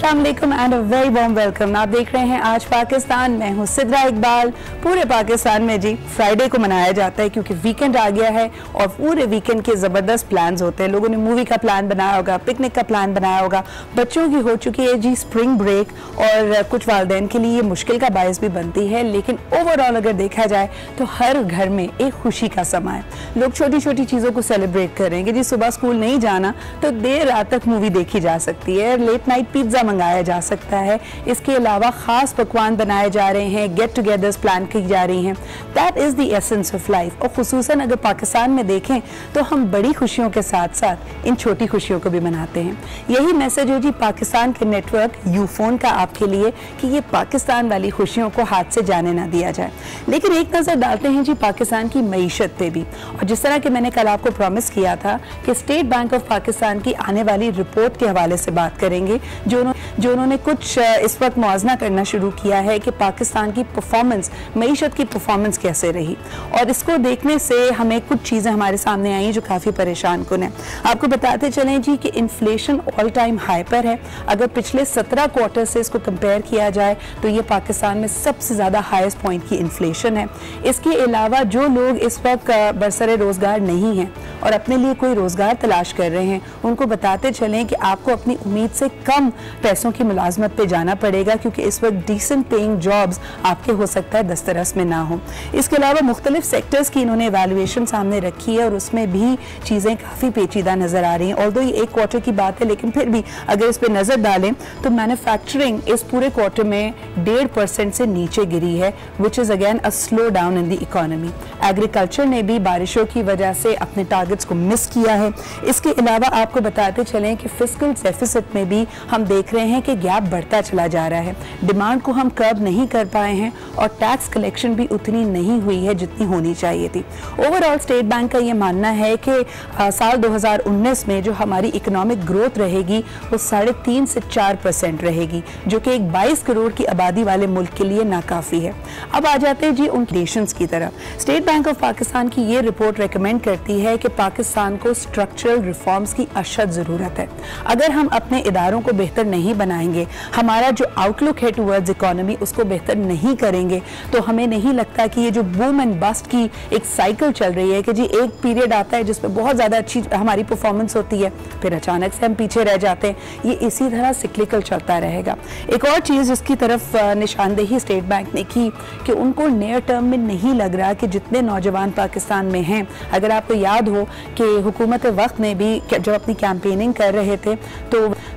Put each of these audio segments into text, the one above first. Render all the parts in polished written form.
अस्सलाम वालेकुम and a very warm welcome. आप देख रहे हैं आज पाकिस्तान। मैं हूं सिद्रा इकबाल। पूरे पाकिस्तान में जी फ्राइडे को मनाया जाता है क्योंकि वीकेंड आ गया है और पूरे वीकेंड के ज़बरदस्त प्लान्स होते हैं। लोगों ने मूवी का प्लान बनाया होगा, पिकनिक का प्लान बनाया होगा। बच्चों की हो चुकी है जी स्प्रिंग ब्रेक और कुछ वालिदैन के लिए ये मुश्किल का बायस भी बनती है, लेकिन ओवरऑल अगर देखा जाए तो हर घर में एक खुशी का समा है। लोग छोटी छोटी चीज़ों को सेलिब्रेट करेंगे जी। सुबह स्कूल नहीं जाना तो देर रात तक मूवी देखी जा सकती है, लेट नाइट पिज्ज़ा मंगाया जा सकता है। इसके अलावा ख़ास पकवान बनाए जा रहे हैं, गेट टुगेदर्स प्लान की जा रही हैं। That is the essence of life. और ख़ुसूसन अगर पाकिस्तान में देखें तो हम बड़ी खुशियों के साथ साथ इन छोटी खुशियों को भी मनाते हैं। यही मैसेज है जी पाकिस्तान के नेटवर्क यूफोन का आपके लिए कि ये पाकिस्तान वाली खुशियों को हाथ से जाने ना दिया जाए। लेकिन एक नज़र डालते हैं जी पाकिस्तान की मईशत पे भी। और जिस तरह के मैंने कल आपको प्रॉमिस किया था कि स्टेट बैंक ऑफ पाकिस्तान की आने वाली रिपोर्ट के हवाले से बात करेंगे, जो उन्होंने कुछ इस वक्त मुआवजा करना शुरू किया है कि पाकिस्तान की परफॉर्मेंस, मईशत की परफॉर्मेंस कैसे रही। और इसको देखने से हमें कुछ चीज़ें हमारे सामने आई जो काफ़ी परेशान कुन है। आपको बताते चलें जी कि इन्फ्लेशन ऑल टाइम हाई पर है। अगर पिछले 17 क्वार्टर से इसको कंपेयर किया जाए तो ये पाकिस्तान में सबसे ज़्यादा हाईएस्ट पॉइंट की इन्फ्लेशन है। इसके अलावा जो लोग इस वक्त बरसरे रोज़गार नहीं हैं और अपने लिए कोई रोज़गार तलाश कर रहे हैं, उनको बताते चलें कि आपको अपनी उम्मीद से कम पैसों की मुलाजमत पे जाना पड़ेगा, क्योंकि इस वक्त डिसेंट पेइंग जॉब्स आपके हो सकता है दस्तरस में ना हो। इसके अलावा मुख्तलिफ सेक्टर्स की इन्होंने एवेल्युएशन सामने रखी है और उसमें भी चीज़ें काफ़ी पेचीदा नज़र आ रही हैं। ऑल्दो ये एक क्वार्टर की बात है, लेकिन फिर भी अगर इस पर नज़र डालें तो मैन्युफैक्चरिंग इस पूरे क्वार्टर में 1.5% से नीचे गिरी है, which is again a slow down in the economy. Agriculture ने भी बारिशों की वजह से अपने टारगेट्स को मिस किया है। इसके अलावा आपको बताते चलें कि फिस्कल डेफिसिट में भी हम देख रहे हैं कि गैप बढ़ता चला जा रहा है। डिमांड को हम कर्ब नहीं कर पाए हैं और टैक्स कलेक्शन भी उतनी नहीं हुई है जितनी होनी चाहिए थी। ओवरऑल स्टेट बैंक का ये मानना है कि साल 2019 में जो हमारी इकोनॉमिक ग्रोथ रहेगी वो 3.5 से 4% रहेगी, जो कि एक 22 करोड़ की आबादी वाले मुल्क के लिए नाकाफ़ी है। अब आ जाते हैं जी उन नेशंस की तरफ। स्टेट बैंक ऑफ पाकिस्तान की ये रिपोर्ट रिकमेंड करती है कि पाकिस्तान को स्ट्रक्चरल रिफॉर्म्स की अशद ज़रूरत है। अगर हम अपने इदारों को बेहतर नहीं बनाएंगे, हमारा जो आउटलुक है टुवर्ड्स इकोनॉमी उसको बेहतर नहीं करेंगे, तो हमें नहीं लगता कि ये जो बूम एंड बस्ट की एक साइकिल चल रही है कि जी एक पीरियड आता है जिसमें बहुत ज़्यादा अच्छी हमारी परफॉर्मेंस होती है, फिर अचानक से हम पीछे रह जाते हैं, ये इसी तरह सिक्लिकल चलता रहेगा। एक और चीज़ जिसकी तरफ निशानदेही स्टेट बैंक ने की कि उनको नियर टर्म में नहीं लग रहा कि जितने नौजवान पाकिस्तान में हैं, अगर आपको याद हो कि हुकूमत वक्त में भी जब अपनी कैंपेनिंग कर रहे थे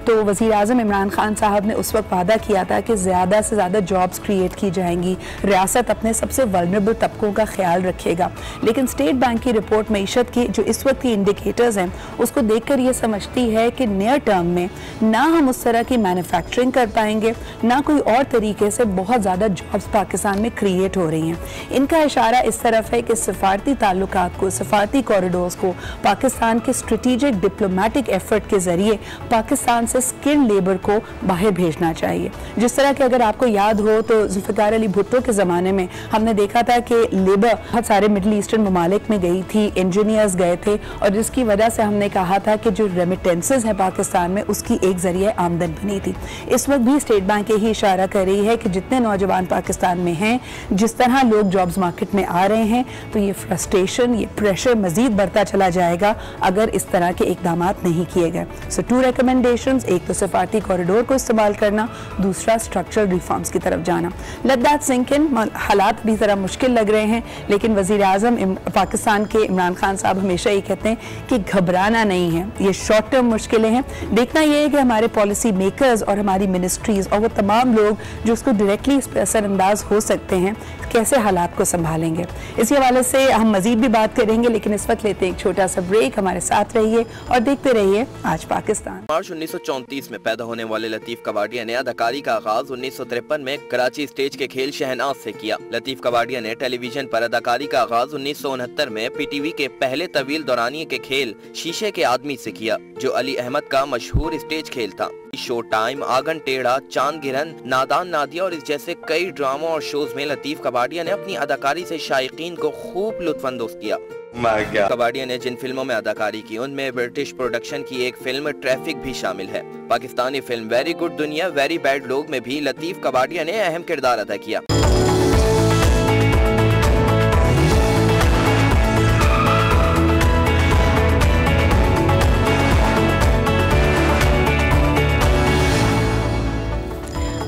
तो वज़ीर आज़म इमरान खान साहब ने उस वक्त वादा किया था कि ज़्यादा से ज़्यादा जॉब्स क्रिएट की जाएंगी, रियासत अपने सबसे वल्नरेबल तबकों का ख्याल रखेगा। लेकिन स्टेट बैंक की रिपोर्ट मईशत की जो इस वक्त की इंडिकेटर्स हैं उसको देखकर ये समझती है कि नियर टर्म में ना हम उस तरह की मैन्युफैक्चरिंग कर पाएंगे, ना कोई और तरीके से बहुत ज़्यादा जॉब्स पाकिस्तान में क्रिएट हो रही हैं। इनका इशारा इस तरफ है कि सफारती ताल्लुकात को, सफारती कॉरिडोर्स को पाकिस्तान के स्ट्रेटेजिक डिप्लोमेटिक एफर्ट के ज़रिए पाकिस्तान से स्किल्ड लेबर को बाहर भेजना चाहिए। जिस तरह के अगर आपको याद हो तो जुल्फ़िकार अली भुट्टो के ज़माने में हमने देखा था कि लेबर बहुत सारे मिडल ईस्टर्न ममालिक में गई थी, इंजीनियर्स गए थे, और जिसकी वजह से हमने कहा था कि जो रेमिटेंसेस हैं पाकिस्तान में उसकी एक ज़रिए आमदन बनी थी। इस वक्त भी स्टेट बैंक यही इशारा कर रही है कि जितने नौजवान पाकिस्तान में हैं, जिस तरह लोग जॉब्स मार्केट में आ रहे हैं, तो ये फ्रस्ट्रेशन, ये प्रेशर मज़ीद बढ़ता चला जाएगा अगर इस तरह के इकदाम नहीं किए गए। सो 2 रिकमेंडेशंस, एक तो सफारती कॉरिडोर को इस्तेमाल करना, दूसरा स्ट्रक्चरल रिफॉर्म्स की तरफ जाना। Let that sink in. हालात भी ज़रा मुश्किल लग रहे हैं, लेकिन वज़ीर आज़म पाकिस्तान के इमरान खान साहब हमेशा ये कहते हैं कि घबराना नहीं है, ये शॉर्ट टर्म मुश्किलें हैं। देखना ये है कि हमारे पॉलिसी मेकर्स और हमारी मिनिस्ट्रीज़ और वो तमाम लोग जो उसको डायरेक्टली इस पर असरअंदाज हो सकते हैं कैसे हालात को संभालेंगे। इसी हवाले से हम मज़ीद भी बात करेंगे, लेकिन इस वक्त लेते हैं एक छोटा सा ब्रेक। हमारे साथ रहिए और देखते रहिए आज पाकिस्तान। मार्च 1934 में पैदा होने वाले लतीफ़ कवाडिया ने अदाकारी का आगाज 1953 में कराची स्टेज के खेल शहनाज से किया। लतीफ़ कवाडिया ने टेलीविजन पर अदाकारी का आगाज 1969 में पीटीवी के पहले तवील दौरानिये के खेल शीशे के आदमी से किया, जो अली अहमद का मशहूर स्टेज खेल था। शो टाइम, आगन टेढ़ा, चांद गिरन, नादान नादिया और इस जैसे कई ड्रामों और शोज में लतीफ़ कवाडिया ने अपनी अदाकारी से शायकीन को खूब लुत्फानंदोज़ किया। कबाड़िया ने जिन फिल्मों में अदाकारी की उनमें ब्रिटिश प्रोडक्शन की एक फिल्म ट्रैफिक भी शामिल है। पाकिस्तानी फिल्म वेरी गुड दुनिया वेरी बैड लोग में भी लतीफ कबाड़िया ने अहम किरदार अदा किया।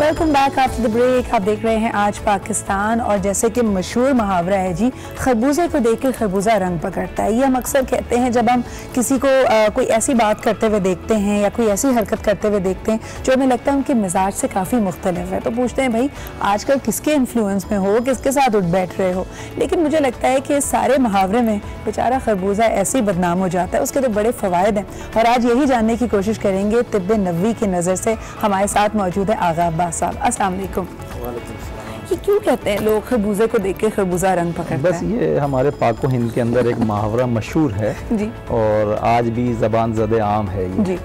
Welcome back after the break. आप देख रहे हैं आज पाकिस्तान, और जैसे कि मशहूर मुहावरा है जी, खरबूजे को देख के खरबूजा रंग पकड़ता है। ये हम अक्सर कहते हैं जब हम किसी को कोई ऐसी बात करते हुए देखते हैं या कोई ऐसी हरकत करते हुए देखते हैं जो हमें लगता है उनके मिजाज से काफ़ी मुख्तलिफ है, तो पूछते हैं भाई आजकल किसके इन्फ्लुएंस में हो, किसके साथ उठ बैठ रहे हो। लेकिन मुझे लगता है कि इस सारे मुहावरे में बेचारा खरबूजा ऐसे ही बदनाम हो जाता है, उसके तो बड़े फ़वायद हैं। और आज यही जानने की कोशिश करेंगे तिब्बे नबवी की नज़र से। हमारे साथ मौजूद है आगा अब्बास साहब। अस्सलाम वालेकुम। ये क्यों कहते हैं लोग खरबूजे को देख के खरबूजा रंग पकड़ता है? बस ये हमारे पाको हिंद के अंदर एक मुहावरा मशहूर है जी, और आज भी ज़बान ज़दे आम है ये जी।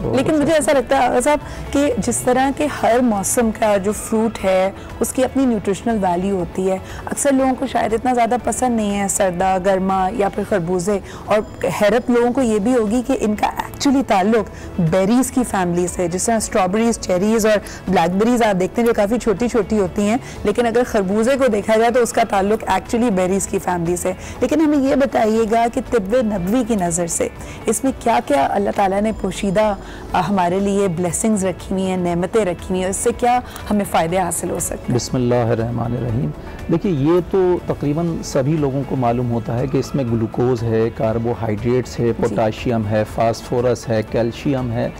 लेकिन मुझे ऐसा लगता है साहब कि जिस तरह के हर मौसम का जो फ्रूट है उसकी अपनी न्यूट्रिशनल वैल्यू होती है। अक्सर लोगों को शायद इतना ज़्यादा पसंद नहीं है सर्दा गर्मा या फिर खरबूजे, और हैरत लोगों को ये भी होगी कि इनका एक्चुअली ताल्लुक बेरीज़ की फैमिली से, जिस तरह स्ट्रॉबेरीज, चेरीज़ और ब्लैकबेरीज आप देखते हैं जो काफ़ी छोटी छोटी होती हैं, लेकिन अगर खरबूजे को देखा जाए तो उसका ताल्लुक एक्चुअली बेरीज़ की फैमिली से। लेकिन हमें ये बताइएगा कि तिब्बे नबवी की नज़र से इसमें क्या क्या अल्लाह ताला ने पोशीदा हमारे लिए ब्लेसिंग्स रखी हुई हैं, नेमतें रखी हुई हैं, इससे क्या हमें फ़ायदे हासिल हो सकते हैं? बिस्मिल्लाहिर्रहमानिर्रहीम। देखिए, ये तो तकरीबन सभी लोगों को मालूम होता है कि इसमें ग्लूकोज है, कार्बोहाइड्रेट्स है, पोटाशियम है, फास्फोरस है, कैल्शियम है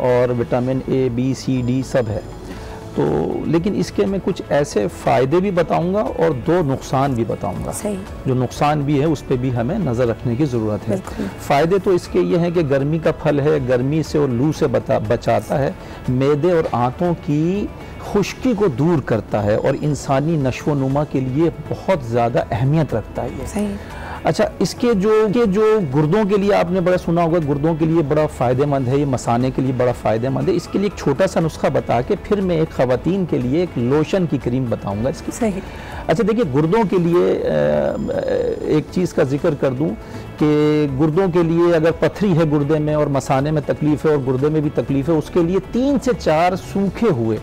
और vitamin A, B, C, D सब है। तो लेकिन इसके मैं कुछ ऐसे फ़ायदे भी बताऊंगा और दो नुकसान भी बताऊंगा। सही। जो नुकसान भी है उस पर भी हमें नज़र रखने की ज़रूरत है। फ़ायदे तो इसके ये हैं कि गर्मी का फल है, गर्मी से और लू से बचाता है, मैदे और आंतों की खुश्की को दूर करता है और इंसानी नशो नुमा के लिए बहुत ज़्यादा अहमियत रखता है ये। सही। अच्छा, इसके जो गुर्दों के लिए आपने बड़ा सुना होगा, गुर्दों के लिए बड़ा फ़ायदेमंद है, ये मसाने के लिए बड़ा फ़ायदेमंद है। इसके लिए एक छोटा सा नुस्खा बता के फिर मैं एक ख़वातीन के लिए एक लोशन की क्रीम बताऊंगा इसकी। सही। अच्छा देखिए, गुर्दों के लिए एक चीज़ का जिक्र कर दूं कि गुर्दों के लिए अगर पथरी है गुर्दे में और मसाने में तकलीफ़ है और गुर्दे में भी तकलीफ़ है, उसके लिए 3 से 4 सूखे हुए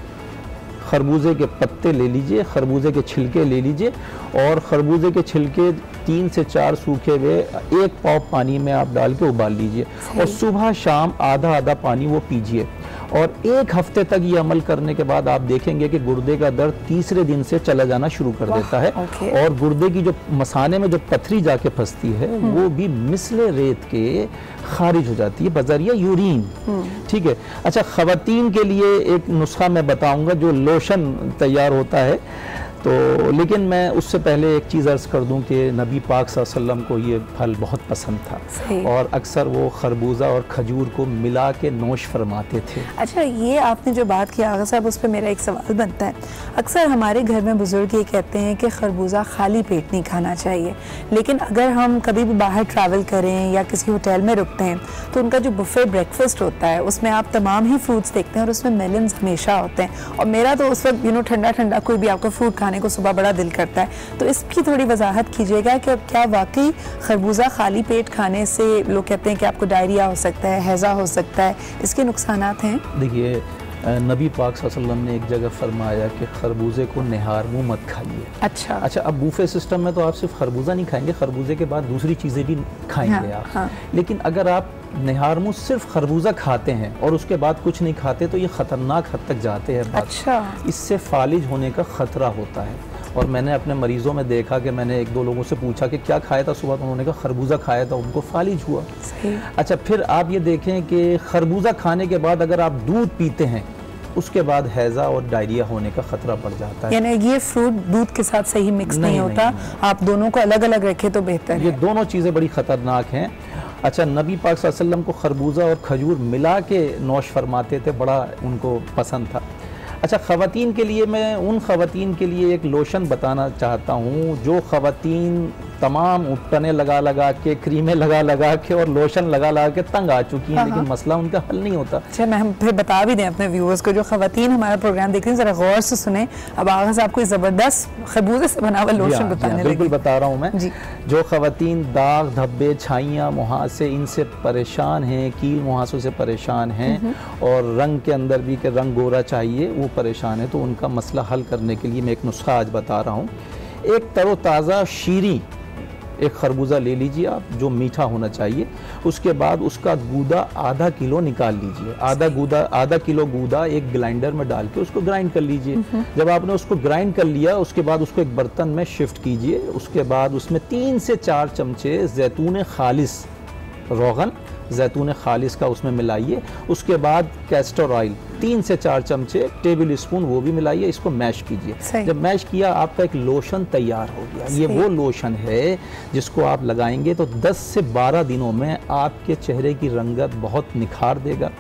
खरबूजे के पत्ते ले लीजिए, खरबूजे के छिलके ले लीजिए और खरबूजे के छिलके 3 से 4 सूखे हुए 1 पाव पानी में आप डाल के उबाल लीजिए और सुबह शाम आधा आधा पानी वो पीजिए। और 1 हफ्ते तक ये अमल करने के बाद आप देखेंगे कि गुर्दे का दर्द तीसरे दिन से चला जाना शुरू कर देता है और गुर्दे की जो मसाने में जो पथरी जाके फंसती है वो भी मिसले रेत के खारिज हो जाती है बजरिया यूरिन। ठीक है। अच्छा, खवातीन के लिए एक नुस्खा मैं बताऊंगा जो लोशन तैयार होता है, तो लेकिन मैं उससे पहले एक चीज़ अर्ज़ कर दूं कि नबी पाक सल्लल्लाहु अलैहि वसल्लम को ये फल बहुत पसंद था और अक्सर वो खरबूजा और खजूर को मिला के नोश फरमाते थे। अच्छा, ये आपने जो बात की आगा साहब, उस पर मेरा एक सवाल बनता है। अक्सर हमारे घर में बुजुर्ग ये कहते हैं कि खरबूजा खाली पेट नहीं खाना चाहिए, लेकिन अगर हम कभी भी बाहर ट्रैवल करें या किसी होटल में रुकते हैं तो उनका जो बुफे ब्रेकफास्ट होता है उसमें आप तमाम ही फ्रूट्स देखते हैं और उसमें मेलन्स हमेशा होते हैं, और मेरा तो उस वक्त ठंडा ठंडा कोई भी आपका फ्रूट खाने को सुबह बड़ा दिल करता है। तो इसकी थोड़ी वजाहत कीजिएगा कि क्या वाकई खरबूजा खाली पेट खाने से लोग कहते हैं कि आपको डायरिया हो सकता है, हैज़ा हो सकता है, इसके नुकसानात हैं? देखिए, नबी पाक सल्लल्लाहु अलैहि वसल्लम ने एक जगह फरमाया कि खरबूजे को निहार मुँह मत खाइए। अच्छा, अब बूफे सिस्टम में तो आप सिर्फ खरबूजा नहीं खाएंगे, खरबूजे के बाद दूसरी चीज़ें भी खाएंगे आप। लेकिन अगर आप निहार मुँह सिर्फ खरबूजा खाते हैं और उसके बाद कुछ नहीं खाते तो ये ख़तरनाक हद तक जाते हैं। अच्छा। इससे फालिज होने का ख़तरा होता है। और मैंने अपने मरीज़ों में देखा कि मैंने 1-2 लोगों से पूछा कि क्या खाया था सुबह, तो उन्होंने कहा खरबूजा खाया था, उनको फालिज हुआ। अच्छा, फिर आप ये देखें कि खरबूजा खाने के बाद अगर आप दूध पीते हैं उसके बाद हैज़ा और डायरिया होने का खतरा बढ़ जाता है। यानी ये फ्रूट दूध के साथ सही मिक्स नहीं होता, आप दोनों को अलग अलग रखें तो बेहतर है। ये दोनों चीज़ें बड़ी ख़तरनाक हैं। अच्छा, नबी पाक सल्लल्लाहु अलैहि वसल्लम को खरबूजा और खजूर मिला के नोश फरमाते थे, बड़ा उनको पसंद था। अच्छा, ख़वातीन के लिए मैं उन ख़वातीन के लिए एक लोशन बताना चाहता हूँ जो ख़वातीन तमाम उपटने लगा लगा के, क्रीमें लगा लगा के और लोशन लगा लगा के तंग आ चुकी हैं, लेकिन मसला उनका हल नहीं होता। अच्छा, मैं हम फिर बता भी दें अपने व्यूअर्स को, जो खवातीन हमारा प्रोग्राम देख रहे हैं, जरा गौर से सुने। अब आगा साहब कोई ज़बरदस्त खरबूजे से बना हुआ लोशन बताने लगे। बिल्कुल बता रहा हूँ मैं जी। जो खवातीन दाग धब्बे छाइयाँ मुहासे इनसे परेशान हैं, कील मुहासों से परेशान हैं और रंग के अंदर भी कि रंग गोरा चाहिए, वो परेशान है, तो उनका मसला हल करने के लिए मैं एक नुस्खा आज बता रहा हूँ। एक तरोताज़ा शीरी एक खरबूजा ले लीजिए आप, जो मीठा होना चाहिए। उसके बाद उसका गूदा आधा किलो निकाल लीजिए। आधा किलो गूदा एक ग्राइंडर में डाल के उसको ग्राइंड कर लीजिए। जब आपने उसको ग्राइंड कर लिया, उसके बाद उसको एक बर्तन में शिफ्ट कीजिए। उसके बाद उसमें 3 से 4 चमचे जैतून खालिस रोगन, जैतून खालिस का उसमें मिलाइए। उसके बाद कैस्टर ऑयल 3 से 4 चमचे टेबल स्पून वो भी मिलाइए। इसको मैश कीजिए। जब मैश किया, आपका एक लोशन तैयार हो गया। ये वो लोशन है जिसको आप लगाएंगे तो 10 से 12 दिनों में आपके चेहरे की रंगत बहुत निखार देगा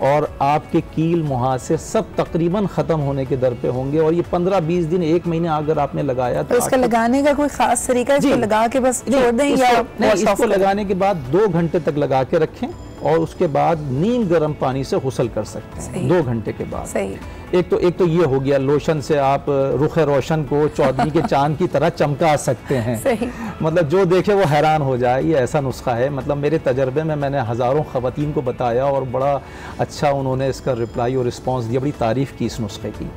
और आपके कील मुहासे सब तकरीबन ख़त्म होने के दर पे होंगे। और ये 15-20 दिन 1 महीने अगर आपने लगाया तो इसका लगाने का कोई खास तरीका है? इसको लगा के बस छोड़ दें या इसको लगाने के बाद 2 घंटे तक लगा के रखें और उसके बाद नीम गर्म पानी से गुस्ल कर सकते हैं 2 घंटे के बाद। सही। एक तो ये हो गया, लोशन से आप रुख रोशन को चौधरी के चांद की तरह चमका सकते हैं। सही। मतलब जो देखे वो हैरान हो जाए, ये ऐसा नुस्खा है। मतलब मेरे तजर्बे में मैंने हज़ारों ख़वातीन को बताया और बड़ा अच्छा उन्होंने इसका रिप्लाई और रिस्पॉन्स दिया, बड़ी तारीफ़ की इस नुस्खे की।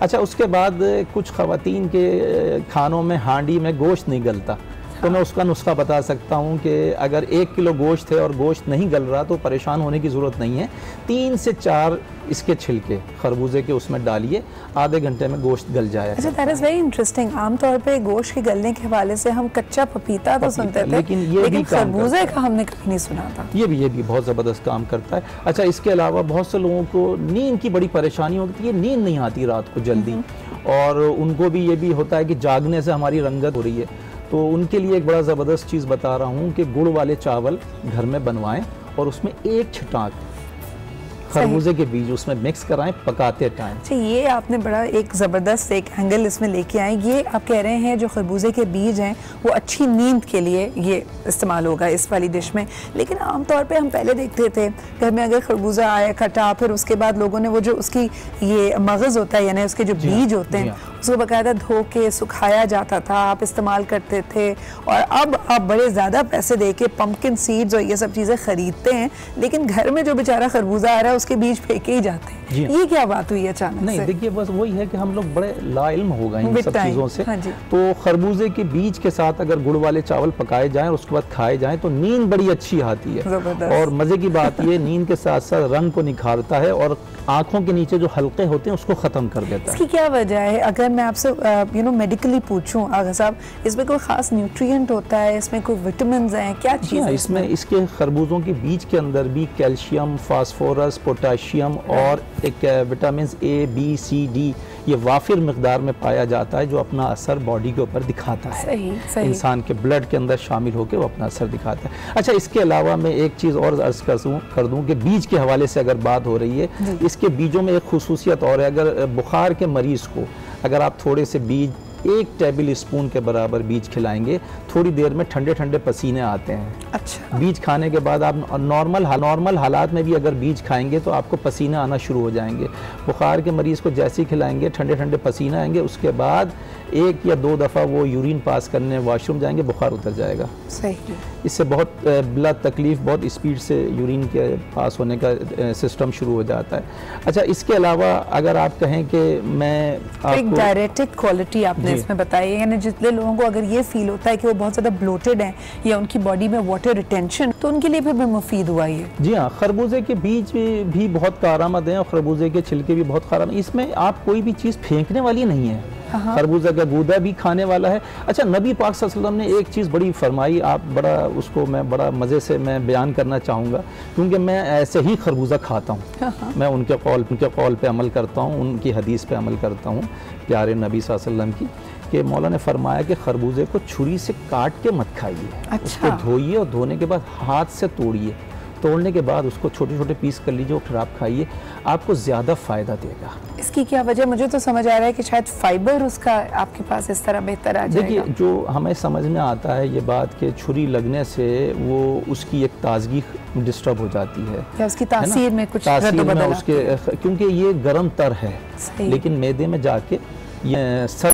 अच्छा, उसके बाद कुछ ख़वातीन के खानों में हांडी में गोश्त नहीं गलता, तो मैं उसका नुस्खा बता सकता हूँ कि अगर 1 किलो गोश्त है और गोश्त नहीं गल रहा तो परेशान होने की ज़रूरत नहीं है। 3 से 4 इसके छिलके खरबूजे के उसमें डालिए, आधे घंटे में गोश्त गल जाएगा। अच्छा, दैट इज़ वेरी इंटरेस्टिंग। आमतौर पे गोश्त के गलने के हवाले से हम कच्चा पपीता तो सुनते थे, लेकिन खरबूजे का हमने कभी नहीं सुना था। ये भी बहुत ज़बरदस्त काम करता है। अच्छा, इसके अलावा बहुत से लोगों को नींद की बड़ी परेशानी होती है, नींद नहीं आती रात को जल्दी, और उनको भी ये भी होता है कि जागने से हमारी रंगत हो रही है। तो उनके लिए एक बड़ा ज़बरदस्त चीज़ बता रहा हूँ कि गुड़ वाले चावल घर में बनवाएं और उसमें 1 छिटाक खरबूजे के बीज उसमें मिक्स कराएं पकाते टाइम। अच्छा, ये आपने बड़ा एक ज़बरदस्त एक एंगल इसमें लेके आए। ये आप कह रहे हैं जो खरबूजे के बीज हैं वो अच्छी नींद के लिए ये इस्तेमाल होगा इस वाली डिश में। लेकिन आमतौर पे हम पहले देखते थे घर में अगर खरबूजा आया कटा, फिर उसके बाद लोगों ने वो जो उसकी ये मगज़ होता है यानी उसके जो बीज होते हैं उसको बाकायदा धो के सुखाया जाता था, आप इस्तेमाल करते थे। और अब आप बड़े ज़्यादा पैसे दे के पम्पकिन सीड्स और ये सब चीज़ें ख़रीदते हैं, लेकिन घर में जो बेचारा खरबूजा आ रहा है उसके बीज फेंके ही जाते हैं। ये क्या बात हुई अचानक? नहीं, देखिए बस वही है कि हम लोग बड़े लाइल्म हो गए इन सब चीज़ों से। तो खरबूजे के बीज के साथ अगर गुड़ वाले चावल पकाए जाएं और उसके बाद खाए जाएं तो नींद बड़ी अच्छी आती है। और मज़े की बात ये, नींद के साथ साथ रंग को निखारता है और आंखों के नीचे जो हल्के होते हैं उसको ख़त्म कर देता है। इसकी क्या वजह है? अगर मैं आपसे मेडिकली पूछूं आगा साहब, इसमें कोई ख़ास न्यूट्रिएंट होता है, इसमें कोई विटामिन हैं, क्या चीज़ है इसमें? इसके खरबूजों के बीज के अंदर भी कैल्शियम, फास्फोरस, पोटाशियम और एक vitamin A, B, C, D ये वाफिर मिकदार में पाया जाता है, जो अपना असर बॉडी के ऊपर दिखाता है। सही। इंसान के ब्लड के अंदर शामिल होकर वो अपना असर दिखाता है। अच्छा, इसके अलावा मैं एक चीज़ और अर्ज कर दूं कि बीज के हवाले से अगर बात हो रही है, इसके बीजों में एक खुसूसियत और है। अगर बुखार के मरीज़ को अगर आप थोड़े से बीज 1 टेबल स्पून के बराबर बीज खिलाएंगे, थोड़ी देर में ठंडे ठंडे पसीने आते हैं। अच्छा। बीज खाने के बाद आप नॉर्मल हालात में भी अगर बीज खाएंगे तो आपको पसीने आना शुरू हो जाएंगे। बुखार के मरीज़ को जैसे ही खिलाएंगे ठंडे ठंडे पसीने आएंगे, उसके बाद 1 या 2 दफ़ा वो यूरिन पास करने वॉशरूम जाएंगे, बुखार उतर जाएगा। सही। इससे बहुत बिला तकलीफ बहुत स्पीड से यूरिन के पास होने का सिस्टम शुरू हो जाता है। अच्छा, इसके अलावा अगर आप कहें कि मैं एक डायरेक्टेड क्वालिटी आपने इसमें बताई है, यानी जितने लोगों को अगर ये फील होता है कि वो बहुत ज़्यादा ब्लोटेड हैं या उनकी बॉडी में वाटर रिटेंशन, तो उनके लिए भी मुफीद हुआ ये। जी हाँ, खरबूजे के बीज भी बहुत कारआमद हैं और खरबूजे के छिलके भी बहुत कारआमद। इसमें आप कोई भी चीज़ फेंकने वाली नहीं है। खरबूजा का गूदा भी खाने वाला है। अच्छा, नबी पाक सल्लल्लाहु अलैहि वसल्लम ने एक चीज़ बड़ी फरमाई, आप बड़ा उसको मैं बड़ा मज़े से मैं बयान करना चाहूँगा, क्योंकि मैं ऐसे ही खरबूजा खाता हूँ। मैं उनके कौल पे अमल करता हूँ, उनकी हदीस पे अमल करता हूँ प्यारे नबी सल्लल्लाहु अलैहि वसल्लम की, कि मौला ने फरमाया कि खरबूजे को छुरी से काट के मत खाइए। अच्छा। उसको धोइए और धोने के बाद हाथ से तोड़िए, तोड़ने के बाद उसको छोटे छोटे पीस कर लीजिए और फिर आप खाइए, आपको ज़्यादा फ़ायदा देगा। इसकी क्या वजह, मुझे तो समझ आ रहा है कि शायद फाइबर उसका आपके पास इस तरह बेहतर आ जाएगा। देखिए, जो हमें समझ में आता है ये बात कि छुरी लगने से वो उसकी एक ताजगी डिस्टर्ब हो जाती है, या उसकी तासीर में कुछ तासीर में रद्द-बदल उसके, क्योंकि ये गर्म तर है सही। लेकिन मैदे में जाके ये सर्द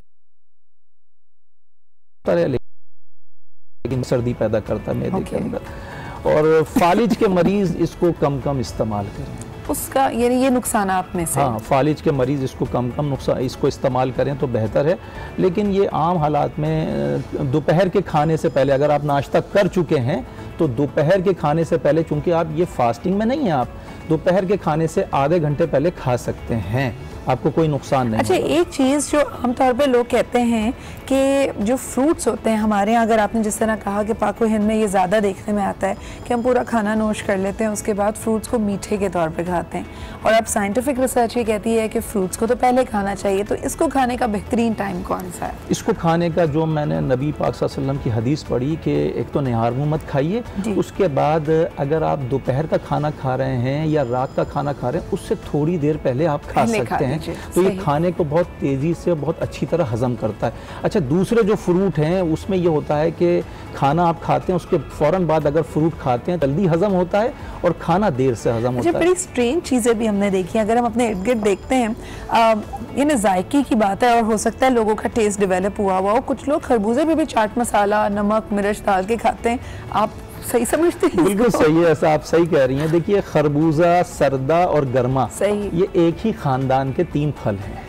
है, लेकिन सर्दी पैदा करता है मैदे के अंदर। और फालिज के मरीज इसको कम कम इस्तेमाल करें, उसका यानी ये नुकसानात में से। हाँ, फालिज के मरीज़ इसको कम कम नुकसान इसको इस्तेमाल करें तो बेहतर है। लेकिन ये आम हालात में दोपहर के खाने से पहले, अगर आप नाश्ता कर चुके हैं तो दोपहर के खाने से पहले, चूंकि आप ये फास्टिंग में नहीं है, आप दोपहर के खाने से आधे घंटे पहले खा सकते हैं, आपको कोई नुकसान नहीं। अच्छा, एक चीज़ जो आमतौर पे लोग कहते हैं कि जो फ्रूट्स होते हैं हमारे यहाँ, अगर आपने जिस तरह कहा कि पाक व हिंद में ये ज़्यादा देखने में आता है कि हम पूरा खाना नोश कर लेते हैं, उसके बाद फ्रूट्स को मीठे के तौर पे खाते हैं, और अब साइंटिफिक रिसर्च ये कहती है कि फ्रूट्स को तो पहले खाना चाहिए, तो इसको खाने का बेहतरीन टाइम कौन सा है? इसको खाने का, जो मैंने नबी पाक सल्लल्लाहु अलैहि वसल्लम की हदीस पढ़ी कि एक तो निहार मुँह मत खाइए, उसके बाद अगर आप दोपहर का खाना खा रहे हैं या रात का खाना खा रहे हैं उससे थोड़ी देर पहले आप खा सकते हैं, तो ये खाने को बहुत तेज़ी से बहुत अच्छी तरह हजम करता है। अच्छा, दूसरे जो फ्रूट हैं उसमें ये होता है कि खाना आप खाते हैं उसके फ़ौरन बाद अगर फ्रूट खाते हैं जल्दी हजम होता है और खाना देर से हजम होता है। बड़ी स्ट्रेंज चीज़ें भी हमने देखी हैं, अगर हम अपने इर्द गिर्द देखते हैं, ये ना जायके की बात है और हो सकता है लोगों का टेस्ट डेवलप हुआ हुआ हो, कुछ लोग खरबूजे में भी चाट मसाला, नमक, मिर्च डाल के खाते हैं, आप सही समझते हैं? बिल्कुल सही है, ऐसा आप सही कह रही हैं। देखिए, खरबूजा, सरदा और गर्मा, ये एक ही ख़ानदान के 3 फल हैं,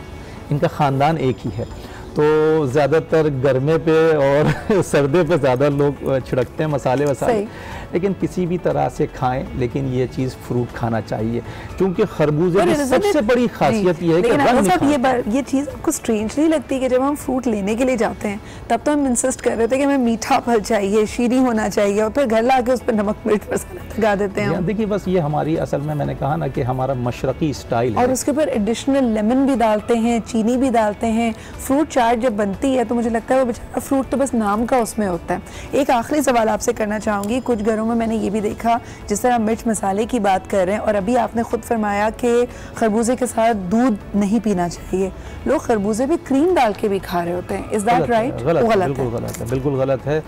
इनका ख़ानदान एक ही है। तो ज़्यादातर गर्मे पे और सर्दे पे ज़्यादा लोग छिड़कते हैं मसाले वसाले, लेकिन किसी भी तरह से खाएं, लेकिन ये चीज़ फ्रूट खाना चाहिए, क्योंकि खरबूजे की सबसे बड़ी खासियत ये है कि ये चीज़ आपको स्ट्रेंज नहीं लगती कि जब हम फ्रूट लेने के लिए जाते हैं तब तो हम इंसिस्ट कर रहे थे कि हमें मीठा फल चाहिए, शीरी होना चाहिए, और फिर घर ला के उस पर नमक मिर्च मसाला लगा देते हैं। देखिए, बस ये हमारी असल में, मैंने कहा ना कि हमारा मशरकी स्टाइल है, और उसके ऊपर एडिशनल लेमन भी डालते हैं, चीनी भी डालते हैं। फ्रूट चाट जब बनती है तो मुझे लगता है वो बेचारा फ्रूट तो बस नाम का उसमें होता है। एक आखिरी सवाल आपसे करना चाहूँगी, कुछ घरों में मैंने ये भी देखा, जिस तरह मिर्च मसाले की बात कर रहे हैं, और अभी आपने खुद फरमाया कि खरबूजे के साथ दूध नहीं पीना चाहिए, लोग खरबूजे भी क्रीम डाल के भी खा रहे होते हैं, इज दैट राइट? बिल्कुल गलत है।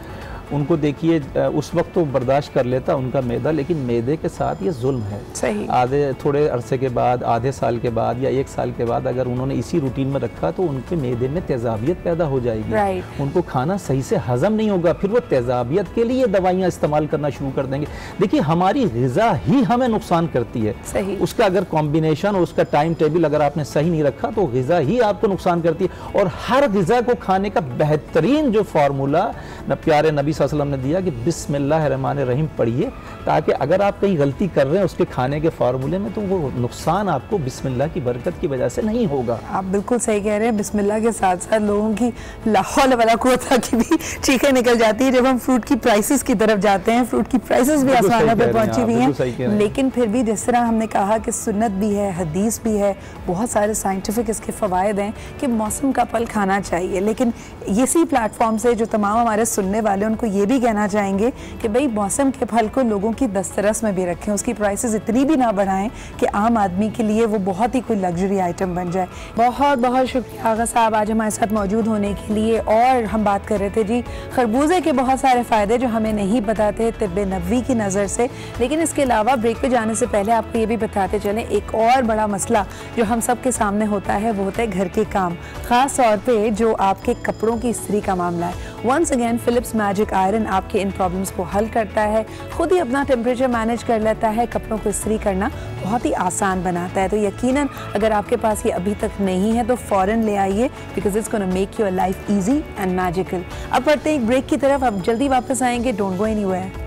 उनको देखिए, उस वक्त तो बर्दाश्त कर लेता उनका मैदा, लेकिन मैदे के साथ ये जुल्म है। सही। आधे थोड़े अरसे के बाद, आधे साल के बाद या 1 साल के बाद अगर उन्होंने इसी रूटीन में रखा तो उनके मैदे में तेजाबियत पैदा हो जाएगी, उनको खाना सही से हजम नहीं होगा, फिर वो तेजाबियत के लिए दवाइयाँ इस्तेमाल करना शुरू कर देंगे। देखिए, हमारी ग़िज़ा ही हमें नुकसान करती है, सही। उसका अगर कॉम्बिनेशन और उसका टाइम टेबल अगर आपने सही नहीं रखा तो ग़िज़ा ही आपको नुकसान करती है। और हर ग़िज़ा को खाने का बेहतरीन जो फार्मूला प्यारे नबी सल्लल्लाहु अलैहि वसल्लम ने दिया कि बिस्मिल्लाहिर्रहमानिर्रहीम पढ़िए, ताकि अगर आप कहीं गलती कर रहे हैं उसके खाने के फार्मूले में तो वो नुकसान आपको बिस्मिल्लाह की बरकत की वजह से नहीं होगा। आप बिल्कुल सही कह रहे हैं, बिस्मिल्लाह के साथ साथ लोगों की ला हौल वला कुव्वत की भी चीखें निकल जाती है जब हम फ्रूट की प्राइसेस की तरफ जाते हैं। फ्रूट की प्राइसेस भी आसमानों पर पहुंची हुई हैं, लेकिन फिर भी जिस तरह हमने कहा कि सुन्नत भी है, हदीस भी है, बहुत सारे साइंटिफिक इसके फ़वायद हैं कि मौसम का फल खाना चाहिए। लेकिन इसी प्लेटफॉर्म से जो तमाम हमारे सुनने वाले उनको ये भी कहना चाहेंगे कि भाई मौसम के फल को लोगों की दस्तरस में भी रखें, उसकी प्राइसेस इतनी भी ना बढ़ाएं कि आम आदमी के लिए वो बहुत ही कोई लग्जरी आइटम बन जाए। बहुत बहुत शुक्रिया आगा साहब आज हमारे साथ मौजूद होने के लिए। और हम बात कर रहे थे जी खरबूजे के बहुत सारे फ़ायदे जो हमें नहीं बताते तिब्बे नबवी की नज़र से, लेकिन इसके अलावा ब्रेक पे जाने से पहले आपको ये भी बताते चलें एक और बड़ा मसला जो हम सब के सामने होता है वो होता है घर के काम, ख़ास तौर पर जो आपके कपड़ों की इस्त्री का मामला है। Once again Philips magic iron आपके इन प्रॉब्लम्स को हल करता है, खुद ही अपना टेम्परेचर मैनेज कर लेता है, कपड़ों को इस्त्री करना बहुत ही आसान बनाता है। तो यकीनन अगर आपके पास ये अभी तक नहीं है तो फ़ौरन ले आइए, because it's gonna make your life easy and magical. अब बढ़ते हैं एक ब्रेक की तरफ, अब जल्दी वापस आएंगे, don't go anywhere.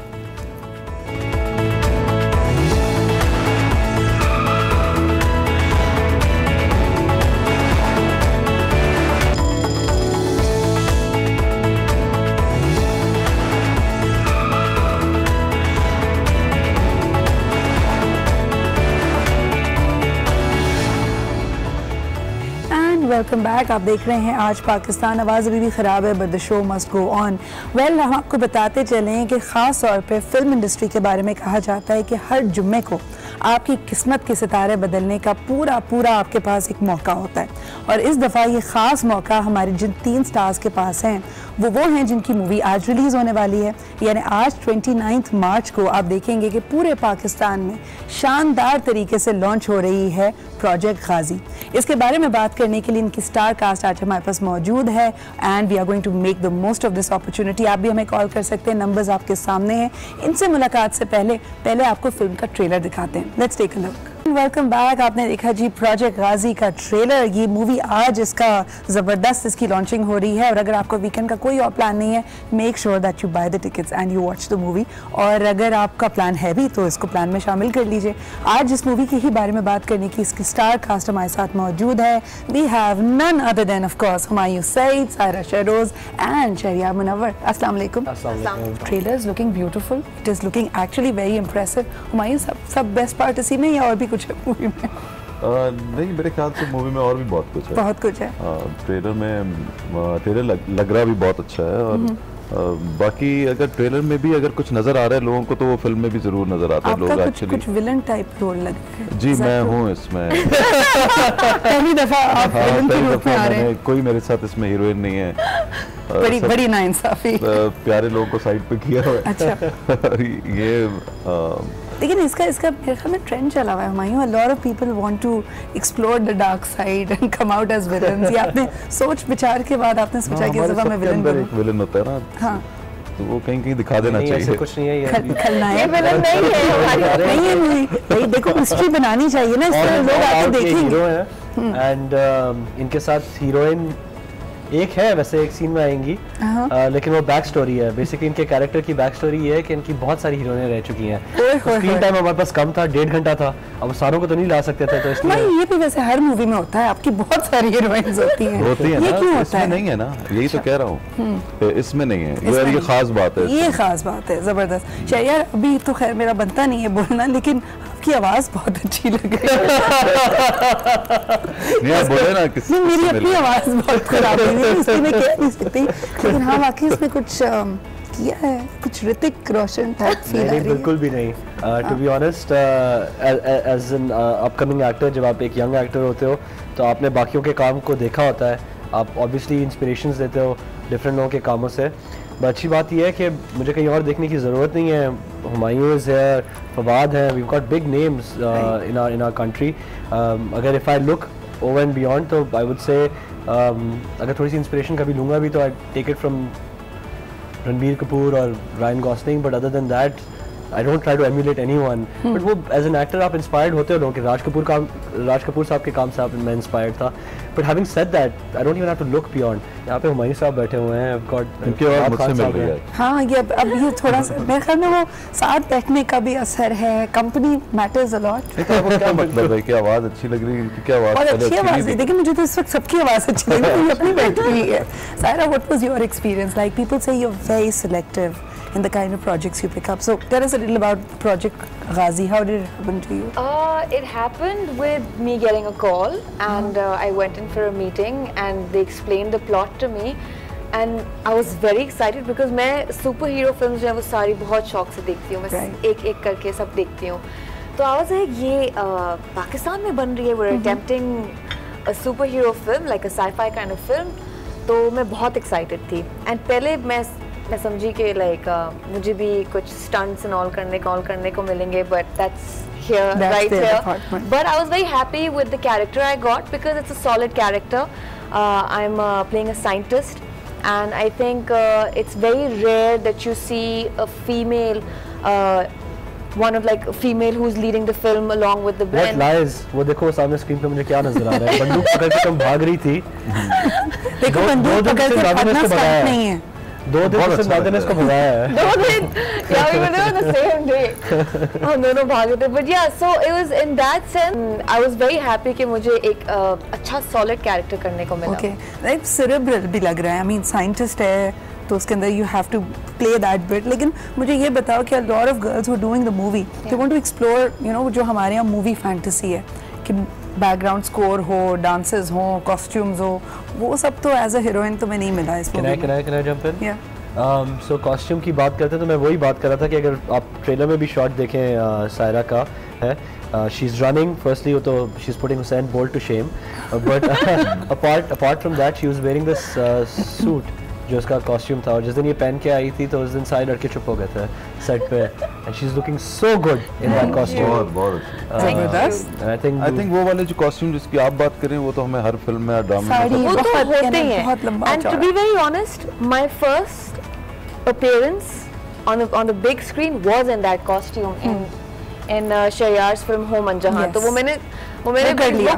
Welcome back. आप देख रहे हैं आज पाकिस्तान। आवाज़ अभी भी ख़राब है but the show must go on. Well, हम आपको बताते चलें कि ख़ास तौर पे फिल्म इंडस्ट्री के बारे में कहा जाता है कि हर जुम्मे को आपकी किस्मत के सितारे बदलने का पूरा आपके पास एक मौका होता है, और इस दफ़ा ये ख़ास मौका हमारे जिन 3 स्टार्स के पास हैं वो हैं जिनकी मूवी आज रिलीज़ होने वाली है। यानी आज 29 मार्च को आप देखेंगे कि पूरे पाकिस्तान में शानदार तरीके से लॉन्च हो रही है प्रोजेक्ट गाजी। इसके बारे में बात करने के लिए इनकी स्टार कास्ट आज हमारे पास मौजूद है and we are going to make the most of this opportunity. आप भी हमें कॉल कर सकते हैं, नंबर्स आपके सामने हैं। इनसे मुलाकात से पहले आपको फिल्म का ट्रेलर दिखाते हैं। Let's take a look. Welcome back. आपने देखा जी प्रोजेक्ट गाजी का ट्रेलर। ये मूवी आज इसका ज़बरदस्त इसकी लॉन्चिंग हो रही है, और अगर आपको वीकेंड का कोई और प्लान नहीं है, make sure that you by the tickets and you watch the movie. और अगर आपका प्लान है भी तो इसको प्लान में शामिल कर लीजिए। आज इस मूवी के ही बारे में बात करने की इसकी स्टार कास्ट हमारे साथ मौजूद है। We have none other than of course Humayun Saeed, Saira Shehroz and Shahryar Munawar. अस्सलाम वालेकुम। Trailer is looking beautiful, it is looking actually very impressive. Humayun, सब बेस्ट पार्ट इसी में या और भी कुछ है मूवी में? नहीं, मेरे ख्याल से मूवी में और भी बहुत कुछ है। बहुत कुछ है। ट्रेलर लग रहा भी बहुत अच्छा है, और बाकी अगर ट्रेलर में भी अगर कुछ नजर आ रहा है लोगों को तो वो फिल्म में भी जरूर नजर आता है। लोग एक्चुअली कुछ विलन टाइप रोल लग रहा है। जी, मैं हूँ इसमें। पहली दफा आप विलन के रूप में आ रहे हैं। कोई मेरे साथ इसमें हीरोइन नहीं है। बड़ी नाइंसाफी। प्यारे लोगों को साइड पे किया हुआ है। अच्छा। ये लेकिन इसका मेरे ख्याल में ट्रेंड चला हुआ है Humayun. A lot of people want to explore the dark side and come out as villains। ये आपने सोच विचार के बाद आपने सोचा कि इस दफा मैं विलन बनूं। एक विलन होता है ना। हाँ। तो वो कहीं दिखा देना चाहिए। ऐसा कुछ नहीं है ये। खलनायक विलन नहीं है। नहीं है मूवी। भाई देखो, मिस्ट्री बनानी चाहिए ना, इस तरह लोग आके देखेंगे। हीरो है एंड इनके साथ हीरोइन एक है, वैसे एक सीन में आएंगी, लेकिन वो बैक स्टोरी है। बेसिकली इनके कैरेक्टर की बैक स्टोरी ये है कि इनकी बहुत सारी हीरोइनें रह चुकी हैं। स्क्रीन टाइम हमारे पास कम था, 1.5 घंटा था, अब सारों को तो नहीं ला सकते थे, तो इसलिए ये भी वैसे हर मूवी में होता है, आपकी बहुत सारी हीरोइंस होती हैं। ये क्यों होता है? नहीं है ना, यही तो कह रहा हूँ, इसमें नहीं है। ये खास बात है, ये खास बात है। जबरदस्त। शहरियार, अभी तो खैर मेरा बनता नहीं है बोलना, लेकिन आपकी आवाज बहुत अच्छी लग रही है। बोले ना, मेरी अपनी आवाज बहुत खराब है, इसकी मैं कह नहीं सकती, लेकिन हाँ वाकई इसमें कुछ किया है, कुछ ऋतिक रोशन टाइप फील आ रही है। बिल्कुल भी नहीं। To be honest, as an upcoming actor, जब आप एक यंग एक्टर होते हो तो आपने बाकियों के काम को देखा होता है, आप ऑब्वियसली इंस्पिरेशंस देते हो डिफरेंट लोगों के कामों से। बट अच्छी बात यह है कि मुझे कहीं और देखने की ज़रूरत नहीं है। हुमायूं इज़ है, फवाद है, we got big names in our country. अगर if I look over and beyond तो आई वुड से अगर थोड़ी सी इंस्पिरेशन कभी लूँगा भी तो I take it from Ranbir Kapoor और Ryan Gosling, but other than that I don't try to emulate anyone. But वो as an actor आप inspired होते हो लोगों के। राज कपूर साहब के काम से आप मैं inspired था। But having said that, I don't even have to look beyond. यहाँ पे हुमायूं साहब बैठे हुए हैं, I've got इनके और मुझसे मिल रही है। हाँ, ये अब ये थोड़ा सा मेरे ख्याल में वो साथ बैठने का भी असर है। Company matters a lot. क्या मतलब है कि आवाज अच्छी लग रही है? क्या आवाज? बहुत अच्छी आवाज है, लेकिन मुझे तो इस वक्त सबकी आवाज अच्छी लग रही है, अपनी बैठी हुई है। Saira, what was your experience like? People say you're very selective in the kind of projects you pick up. So tell us a little about Project Ghazi. How did it happen to you? It happened with me getting a call, and I went in for a meeting and they explained the plot to me, and I was very excited because मैं super hero film जो है वो सारी बहुत शौक से देखती हूँ। मैं एक करके सब देखती हूँ। तो I was like, ये पाकिस्तान में बन रही है, we're attempting a superhero film, like a sci-fi kind of film. तो मैं बहुत excited थी। And पहले मैं समझी कि लाइक मुझे भी कुछ स्टंट्स एंड ऑल करने को मिलेंगे, but that's here right here. But I was very happy with the character I got because it's a solid character. I am playing a scientist and I think it's very rare that you see a female one of like a female who's leading the film along with the blend. What lies? वो देखो सामने screen पे मुझे क्या नजर आ रहा है? बंदूक पकड़ के तुम भाग रही थी। देखो बंदूक पकड़ के भागना स्टार्ट नहीं है। 2 दिन से नादिर ने इसको भगाया है। 2 दिन या we were there on the same day। हम दोनों भागे थे। But yeah, so it was in that sense I was very happy कि मुझे एक अच्छा solid character करने को मिला। Okay, like cerebral भी लग रहा है। I mean scientist है तो उसके अंदर you have to play that bit। लेकिन मुझे ये बताओ कि a lot of girls who are doing the movie they want to explore, you know, जो हमारे यहाँ movie fantasy है कि बैकग्राउंड स्कोर हो, डांसेस हो, कॉस्ट्यूम्स हो, वो सब तो एज अ हीरोइन तुम्हें नहीं मिला इस मूवी में। Can I jump in? Yeah. So costume की बात करते हैं तो मैं वही बात कर रहा था कि अगर आप ट्रेलर में भी शॉट देखें सायरा का है, शी इज़ रनिंग, फर्स्टली वो तो she is putting Usain Bolt to shame, but apart from that she was wearing this suit जो उसका कॉस्ट्यूम था, और जिस दिन ये पहन के आई थी तो उस दिन सारे लड़के चुप हो गए थे सेट पे, and she is looking so good in that costume. बहुत जबरदस्त। आई थिंक वो वाले जो कॉस्ट्यूम जिसकी आप बात करें वो तो हमें हर फिल्म में, ड्रामा साड़ी वो तो बहुत होते ही हैं। बहुत लंबा And to be very honest, my first appearance on the big screen was in that costume in Shayyar's film Home Anjahan. Yes. तो वो मैंने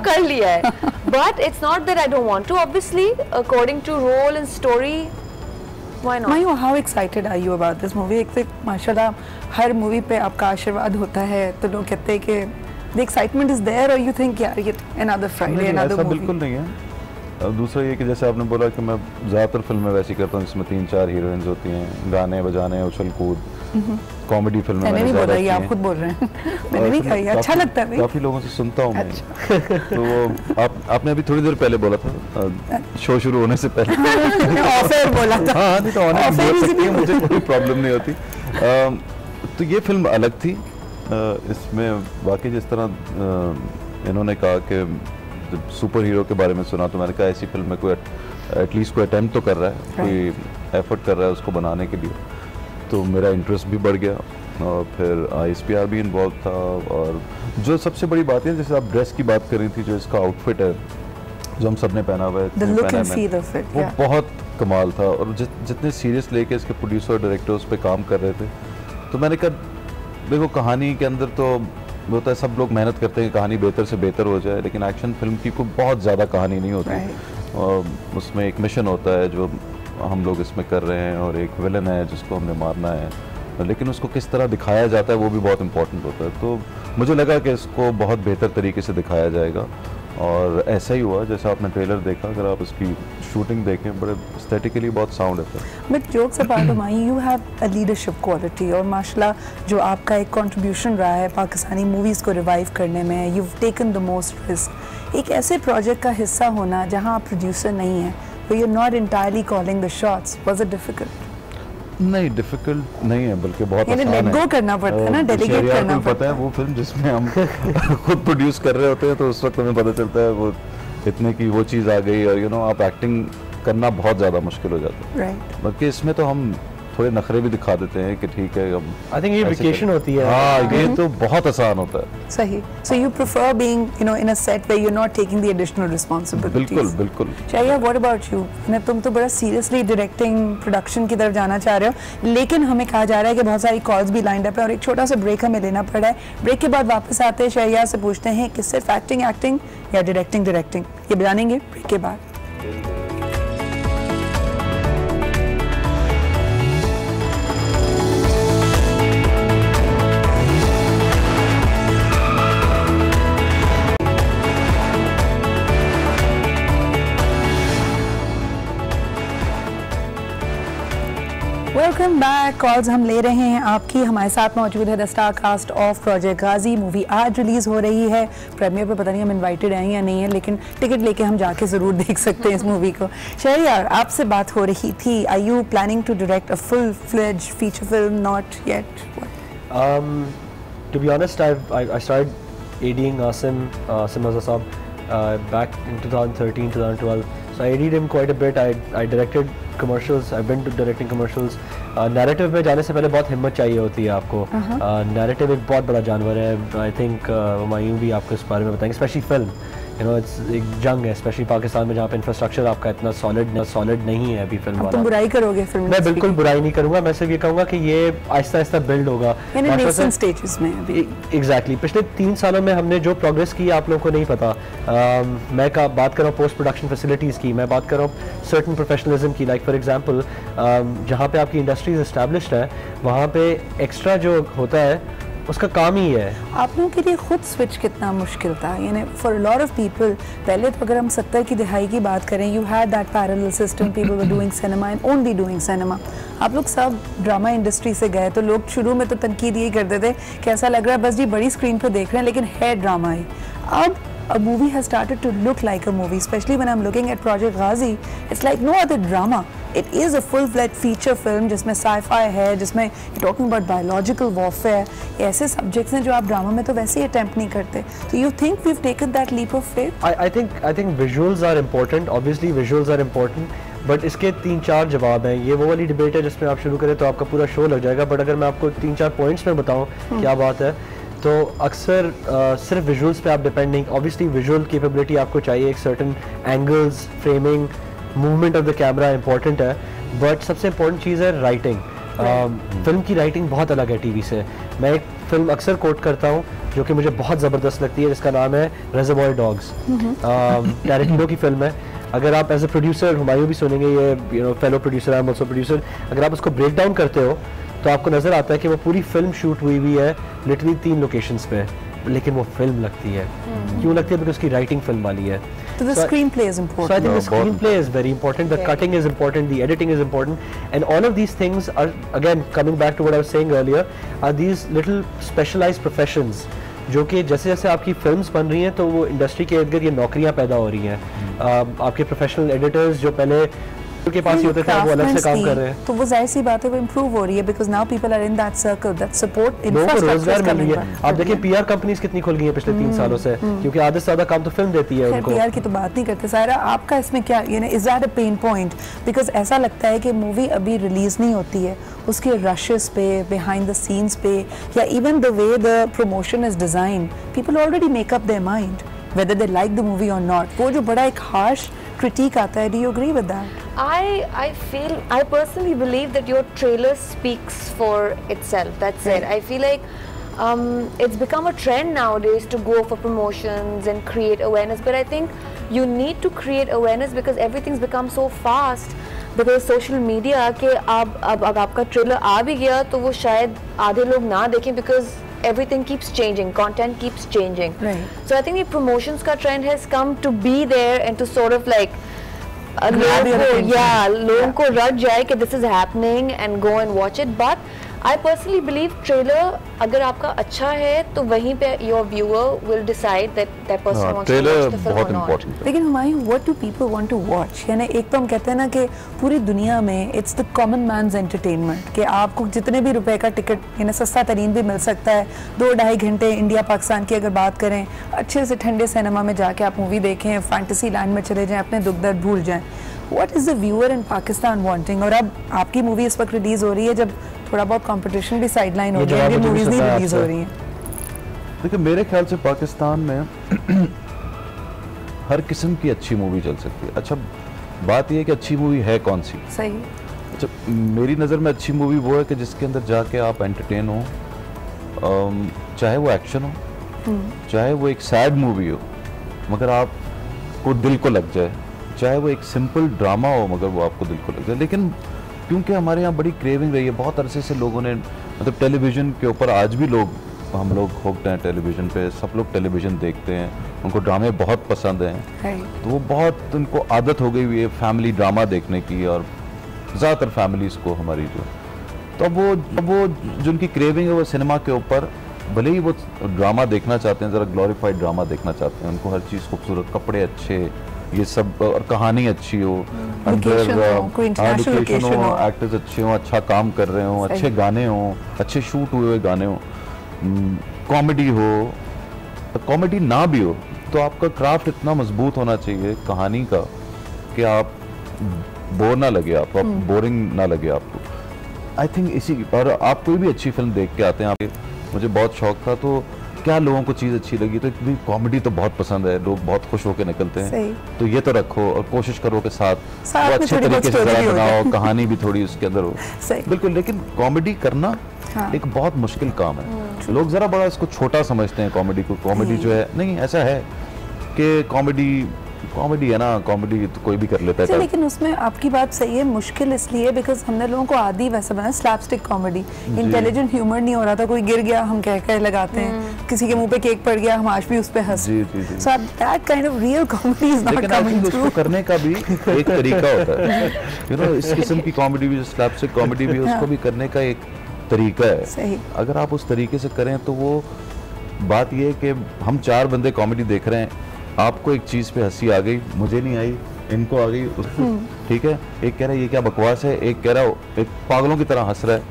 कर लिया है। But it's not that I don't want to. Obviously, according to role and story, why not? मायू, how excited are you about this movie? एक तो माशाल्लाह हर movie पे आपका आशीर्वाद होता है, तो लोग कहते हैं कि the excitement is there, or you think यार ये another Friday, another ऐसा movie? बिल्कुल नहीं है। दूसरा ये कि जैसे आपने बोला कि मैं ज़्यादातर फिल्में वैसी करता हूँ जिसमें 3-4 हीरोइंस होती हैं, गाने बजाने, उछल कूद, कॉमेडी फिल्में मैंने नहीं बोला, ये आप खुद बोल रहे हैं। मैंने नहीं कहा, ये अच्छा लगता है भाई। काफ़ी लोगों से सुनता हूँ मैं। तो वो आपने अभी थोड़ी देर पहले बोला था, शो शुरू होने से पहले ऑफर बोला था। हाँ, नहीं तो ऑनलाइन बोल सकती है, मुझे कोई प्रॉब्लम नहीं होती। तो ये फिल्म अलग थी। इसमें वाकई जिस तरह इन्होंने कहा कि जब सुपर हीरो के बारे में सुना तो मैंने कहा ऐसी फिल्म में कोई एटलीस्ट कोई अटेम्प्ट तो कर रहा है, कोई एफर्ट कर रहा है उसको बनाने के लिए, तो मेरा इंटरेस्ट भी बढ़ गया। और फिर ISPR भी इन्वॉल्व था, और जो सबसे बड़ी बात है, जैसे आप ड्रेस की बात कर रही थी, जो इसका आउटफिट है जो हम सब ने पहना हुआ है, वो बहुत कमाल था। और जितने सीरियस लेके इसके प्रोड्यूसर डायरेक्टर उस पर काम कर रहे थे, तो मैंने कहा देखो कहानी के अंदर तो होता है, सब लोग मेहनत करते हैं कहानी बेहतर से बेहतर हो जाए, लेकिन एक्शन फिल्म की कोई बहुत ज़्यादा कहानी नहीं होती। और उसमें एक मिशन होता है जो हम लोग इसमें कर रहे हैं, और एक विलन है जिसको हमने मारना है, लेकिन उसको किस तरह दिखाया जाता है वो भी बहुत इंपॉर्टेंट होता है। तो मुझे लगा कि इसको बहुत बेहतर तरीके से दिखाया जाएगा, और ऐसा ही हुआ जैसा आपने ट्रेलर देखा। अगर आप इसकी शूटिंग देखें, बड़े एस्थेटिकली बहुत साउंड है। But jokes apart, you have a leadership quality, और माशाल्लाह जो आपका एक कंट्रीब्यूशन रहा है पाकिस्तानी मूवीज़ को रिवाइव करने में, you taken the most risk. एक ऐसे प्रोजेक्ट का हिस्सा होना जहां आप प्रोड्यूसर नहीं है, but you're not entirely calling the shots, was it difficult? नहीं, डिफिकल्ट नहीं है, बल्कि बहुत आसान है। लेट गो करना पड़ता है ना, डेलीगेट करना पड़ता है। पता है वो फिल्म जिसमें हम खुद प्रोड्यूस कर रहे होते हैं, तो उस वक्त हमें पता चलता है वो इतने की वो चीज़ आ गई, और आप एक्टिंग करना बहुत ज़्यादा मुश्किल हो जाता है। राइट। बल्कि इसमें तो हम थोड़े नखरे भी दिखा देते हैं कि ठीक है अब आई थिंक ये वेकेशन होती है। हाँ, ये तो बहुत आसान होता है। सही। So you prefer being, in a set where you're not taking the additional responsibilities. बिल्कुल बिल्कुल। शायद, what about you? तुम तो बड़ा सीरियसली डायरेक्टिंग प्रोडक्शन की तरफ जाना चाह रहे हो, लेकिन हमें कहा जा रहा है कि बहुत सारी कॉल्स भी लाइंड अप है, और एक छोटा सा ब्रेक हमें लेना पड़ा है। ब्रेक के बाद वापस आते हैं, शहरियार से पूछते हैं कि सिर्फ एक्टिंग या डायरेक्टिंग, ये जानेंगे ब्रेक के बाद। Welcome back. कॉल्स हम ले रहे हैं आपकी। हमारे साथ मौजूद है the star cast of project Ghazi. Movie आज रिलीज हो रही है। प्रीमियर पे पता नहीं हम इनवाइटेड हैं या नहीं है, लेकिन टिकट लेके हम जाके ज़रूर देख सकते हैं इस मूवी को। शहरियार, आपसे बात हो रही थी, are you planning to direct a full fledge feature film? Not yet. To be honest, I started ADing Asim Azhar Saab back in 2013-2012. So I AD'd him quite a bit. I directed commercials. I've been to directing commercials. Narrative में जाने से पहले बहुत हिम्मत चाहिए होती है आपको। Narrative एक बहुत बड़ा जानवर है। I think हुमायूं भी आपको इस बारे में बताएंगे, स्पेशली फिल्म। इट्स एक जंग है, स्पेशली पाकिस्तान में जहाँ पे इंफ्रास्ट्रक्चर आपका इतना सॉलिड नहीं है अभी फिल्म वाला। तुम बुराई करोगे फिल्म? मैं बिल्कुल बुराई नहीं करूँगा। मैं सिर्फ ये कहूँगा कि ये आहिस्ता आहिस्ता बिल्ड होगा। स्टेजेस में अभी। एग्जैक्टली। पिछले 3 सालों में हमने जो प्रोग्रेस की आप लोगों को नहीं पता। मैं बात कर रहा हूँ पोस्ट प्रोडक्शन फैसिलिटीज़ की, मैं बात कर रहा हूँ सर्टन प्रोफेशनलिज्म की। लाइक फॉर एग्जांपल, जहाँ पे आपकी इंडस्ट्रीज एस्टैब्लिश्ड है, वहाँ पे एक्स्ट्रा जो होता है उसका काम ही है। आप लोगों के लिए खुद स्विच कितना मुश्किल था? फॉर लॉट ऑफ पीपल, पहले तो अगर हम 70 की दहाई की बात करें, you had that parallel system, people were doing cinema and only doing cinema. आप लोग सब ड्रामा इंडस्ट्री से गए, तो लोग शुरू में तो तनकीद यही करते थे कि ऐसा लग रहा है बस जी बड़ी स्क्रीन पर देख रहे हैं, लेकिन है ड्रामा ही। अब a movie has started to look like a movie, especially when I'm looking at Project Ghazi. It's like no other drama. It is a full-fledged feature film जिसमें sci-fi है, जिसमें you're talking about biological warfare. ये ऐसे subjects हैं जो आप drama में तो वैसे ही attempt नहीं करते. So you think we've taken that leap of faith? I think visuals are important. Obviously visuals are important. But इसके 3-4 जवाब हैं. ये वो वाली डिबेट है जिसमें आप शुरू करें तो आपका पूरा शो लग जाएगा. बट अगर मैं आपको 3-4 पॉइंट्स में बताऊं क्या बात है, तो अक्सर सिर्फ विजुअल्स पे आप डिपेंड नहीं. ऑब्वियसली विजुअल कैपेबिलिटी आपको चाहिए, एक certain angles, framing, movement of the camera important है. बट सबसे इंपॉर्टेंट चीज़ है राइटिंग. फिल्म की राइटिंग बहुत अलग है टीवी से. मैं एक फिल्म अक्सर कोट करता हूँ जो कि मुझे बहुत ज़बरदस्त लगती है, जिसका नाम है रिजर्वॉयर डॉग्स. टैरेंटिनो की फिल्म है. अगर आप एज ए प्रोड्यूसर, हुमायूं भी सुनेंगे, ये fellow producer, I am also producer, अगर आप उसको ब्रेक डाउन करते हो तो आपको नज़र आता है कि वो पूरी फिल्म शूट हुई हुई है लिटरली 3 लोकेशंस पे, लेकिन वो फिल्म लगती है. क्यों लगती है? बिकॉज उसकी राइटिंग फिल्म वाली है. So the screenplay is important. So I think the screenplay is very important, the cutting is important, the editing is important, and all of these things are, again coming back to what I was saying earlier, are these little specialized professions जो कि जैसे जैसे आपकी films बन रही हैं तो वो इंडस्ट्री के इर्द-गिर्द ये नौकरियां पैदा हो रही हैं. आपके प्रोफेशनल एडिटर्स जो पहले के पास ही होते थे वो अलग से काम कर रहे हैं, तो वो जाहिर सी बात है वो इम्प्रूव हो रही है because now people are in that circle, that support, रोजगार मिल रही है. आप देखिए पीआर कंपनीज कितनी खुल गई हैं पिछले 3 सालों से, क्योंकि आधे से ज्यादा काम तो फिल्म देती है उनको. पीआर की तो बात नहीं करते. सारा आपका इसमें क्या is that a pain point? Because ऐसा लगता है कि मूवी अभी रिलीज नहीं होती है, उसके रशेस पे, बिहाइंड द सीन्स पे, या even the way the promotion is design, people already make up their mind whether they like the movie or not. वो जो बड़ा एक harsh critique आता है, do you agree with that? I personally believe that your trailer speaks for itself. That's it. I feel like it's become a trend nowadays to go for promotions and create awareness, but I think you need to create awareness because everything's become so fast. Because social media के अब आपका trailer आ भी गया तो वो शायद आधे लोग ना देखें because everything keeps changing, content keeps changing. Right. So I think the promotions का trend has come to be there and to sort of like लोगों को रट जाए कि this is happening and go and watch it. But I personally believe trailer अगर आपका अच्छा है तो वहीं पे your viewer will decide that person wants to watch the film or not. लेकिन Humayun, what do people want to watch? यानी एक तो हम कहते हैं ना कि पूरी दुनिया में it's the common man's entertainment कि आपको जितने भी रुपए का टिकट यानी सस्ता तरीन भी मिल सकता है, 2-2.5 घंटे इंडिया पाकिस्तान की अगर बात करें, अच्छे से ठंडे सिनेमा में जाके आप मूवी देखें, फैंटेसी लैंड में चले जाएं, अपने दुख दर्द भूल जाएं. What is the viewer in Pakistan wanting? और अब आपकी मूवी इस वक्त रिलीज हो रही है जब थोड़ा बहुत कंपटीशन भी साइडलाइन हो गया है, मूवीज नहीं रिलीज हो रही हैं. देखिए मेरे ख्याल से पाकिस्तान में हर किस्म की अच्छी मूवी चल सकती है. अच्छा बात यह है कि अच्छी मूवी है कौन सी? सही. अच्छा मेरी नज़र में अच्छी मूवी वो है कि जिसके अंदर जाके आप एंटरटेन हो, चाहे वो एक्शन हो, चाहे वो एक सैड मूवी हो मगर आपको दिल को लग जाए, चाहे वो एक सिंपल ड्रामा हो मगर वो आपको दिल को लग जाए. लेकिन क्योंकि हमारे यहाँ बड़ी क्रेविंग रही है, बहुत अरसे से लोगों ने मतलब टेलीविज़न के ऊपर आज भी हम लोग होते हैं टेलीविज़न पे, सब लोग टेलीविज़न देखते हैं, उनको ड्रामे बहुत पसंद हैं. तो वो बहुत उनको आदत हो गई हुई है फैमिली ड्रामा देखने की, और ज़्यादातर फैमिलीज़ को हमारी जो तो वो जो उनकी क्रेविंग है वो सिनेमा के ऊपर, भले ही वो ड्रामा देखना चाहते हैं, ज़रा ग्लोरीफाइड ड्रामा देखना चाहते हैं, उनको हर चीज़ खूबसूरत, कपड़े अच्छे, ये सब, और कहानी अच्छी हो, अंदर लोकेशन हो, एक्टर्स अच्छे हों, अच्छा काम कर रहे हों, अच्छे गाने हों, अच्छे शूट हुए गाने हों, कॉमेडी हो, कॉमेडी ना भी हो तो आपका क्राफ्ट इतना मजबूत होना चाहिए कहानी का कि आप बोर ना लगे, आपको बोरिंग ना लगे आपको. आई थिंक इसी, और आप कोई भी अच्छी फिल्म देख के आते हैं, मुझे बहुत शौक था तो क्या लोगों को चीज़ अच्छी लगी, तो इतनी कॉमेडी तो बहुत पसंद है, लोग बहुत खुश होकर निकलते हैं. तो ये तो रखो और कोशिश करो कि साथ वो अच्छे तरीके से बनाओ, कहानी भी थोड़ी उसके अंदर हो. बिल्कुल. लेकिन कॉमेडी करना एक बहुत मुश्किल काम है. लोग ज़रा बड़ा इसको छोटा समझते हैं कॉमेडी को. कॉमेडी जो है, नहीं ऐसा है कि कॉमेडी है ना, कॉमेडी तो कोई भी कर लेता है. लेकिन उसमें आपकी बात सही है, मुश्किल इसलिए बिकॉज हमने लोगों को आदी वैसे बना स्लैपस्टिक कॉमेडी, इंटेलिजेंट ह्यूमर नहीं हो रहा था. कोई गिर गया हम कह लगाते हैं, किसी के मुंह पे केक पड़ गया हम आज भी उस पे हंस. So that kind of real comedy is not coming through. उसको करने का भी एक तरीका होता है, यू नो, इस किस्म की कॉमेडी भी, स्लैपस्टिक कॉमेडी भी, उसको भी करने का एक तरीका है. सही. अगर आप उस तरीके से करें तो वो बात ये है कि हम 4 बंदे कॉमेडी देख रहे हैं, आपको एक चीज़ पे हंसी आ गई, मुझे नहीं आई, इनको आ गई, उसको ठीक है, एक कह रहा है ये क्या बकवास है, एक कह रहा है एक पागलों की तरह हंस रहा है,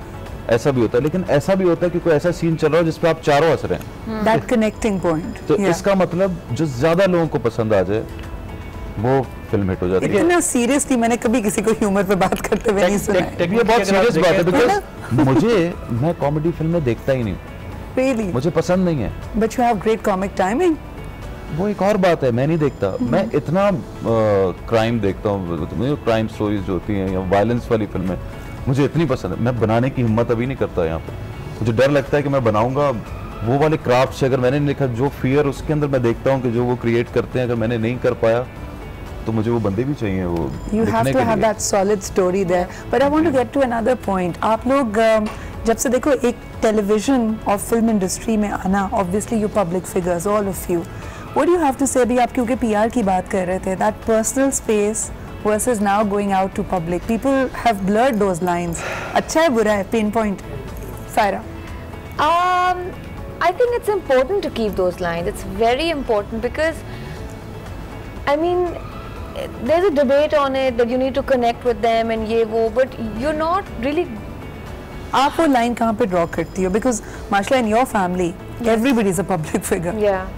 ऐसा भी होता है। लेकिन ऐसा भी होता है कि कोई ऐसा सीन चल रहा है जिसपे आप चारों हंस रहे हैं, दैट कनेक्टिंग पॉइंट। तो इसका मतलब जो ज्यादा लोगों को पसंद आ जाए वो फिल्म हिट हो जाती है। इतना सीरियसली मैंने कभी किसी को ह्यूमर पे बात करते हुए नहीं सुना है। ये बहुत सीरियस बात है, बिकॉज मैं कॉमेडी फिल्में देखता ही नहीं, Really? मुझे पसंद नहीं है। But you have great comic timing. वो एक और बात है, मैं नहीं देखता। मैं इतना क्राइम देखता हूँ, मुझे क्राइम स्टोरीज जो होती हैं या वायलेंस वाली फिल्में मुझे इतनी पसंद है। मैं बनाने की हिम्मत अभी नहीं करता यहाँ पे, मुझे डर लगता है कि मैं बनाऊंगा वो वाले क्राफ्ट से, अगर मैंने नहीं लिखा, जो फियर उसके अंदर मैं देखता हूँ कि जो वो क्रिएट करते हैं, अगर मैंने नहीं कर पाया तो मुझे वो बंदे भी चाहिए वो You have लिखने to के have लिए। that solid story there. But I want to get to another point. आप लोग जब से देखो एक टेलीविजन और फिल्म इंडस्ट्री में आना, obviously you public figures, all of you. What do you have to say? अभी आप क्योंकि PR की बात कर रहे थे, that personal space versus now going out to public. People have blurred those lines. अच्छा है बुरा है, pain point. Saira. I think it's important to keep those lines. It's very important because, I mean, there's a debate on it that you need to connect with them and ye wo, but you're not really. आप वो line कहाँ पे draw करती हो? Because माशाल्लाह in your family everybody is a public figure,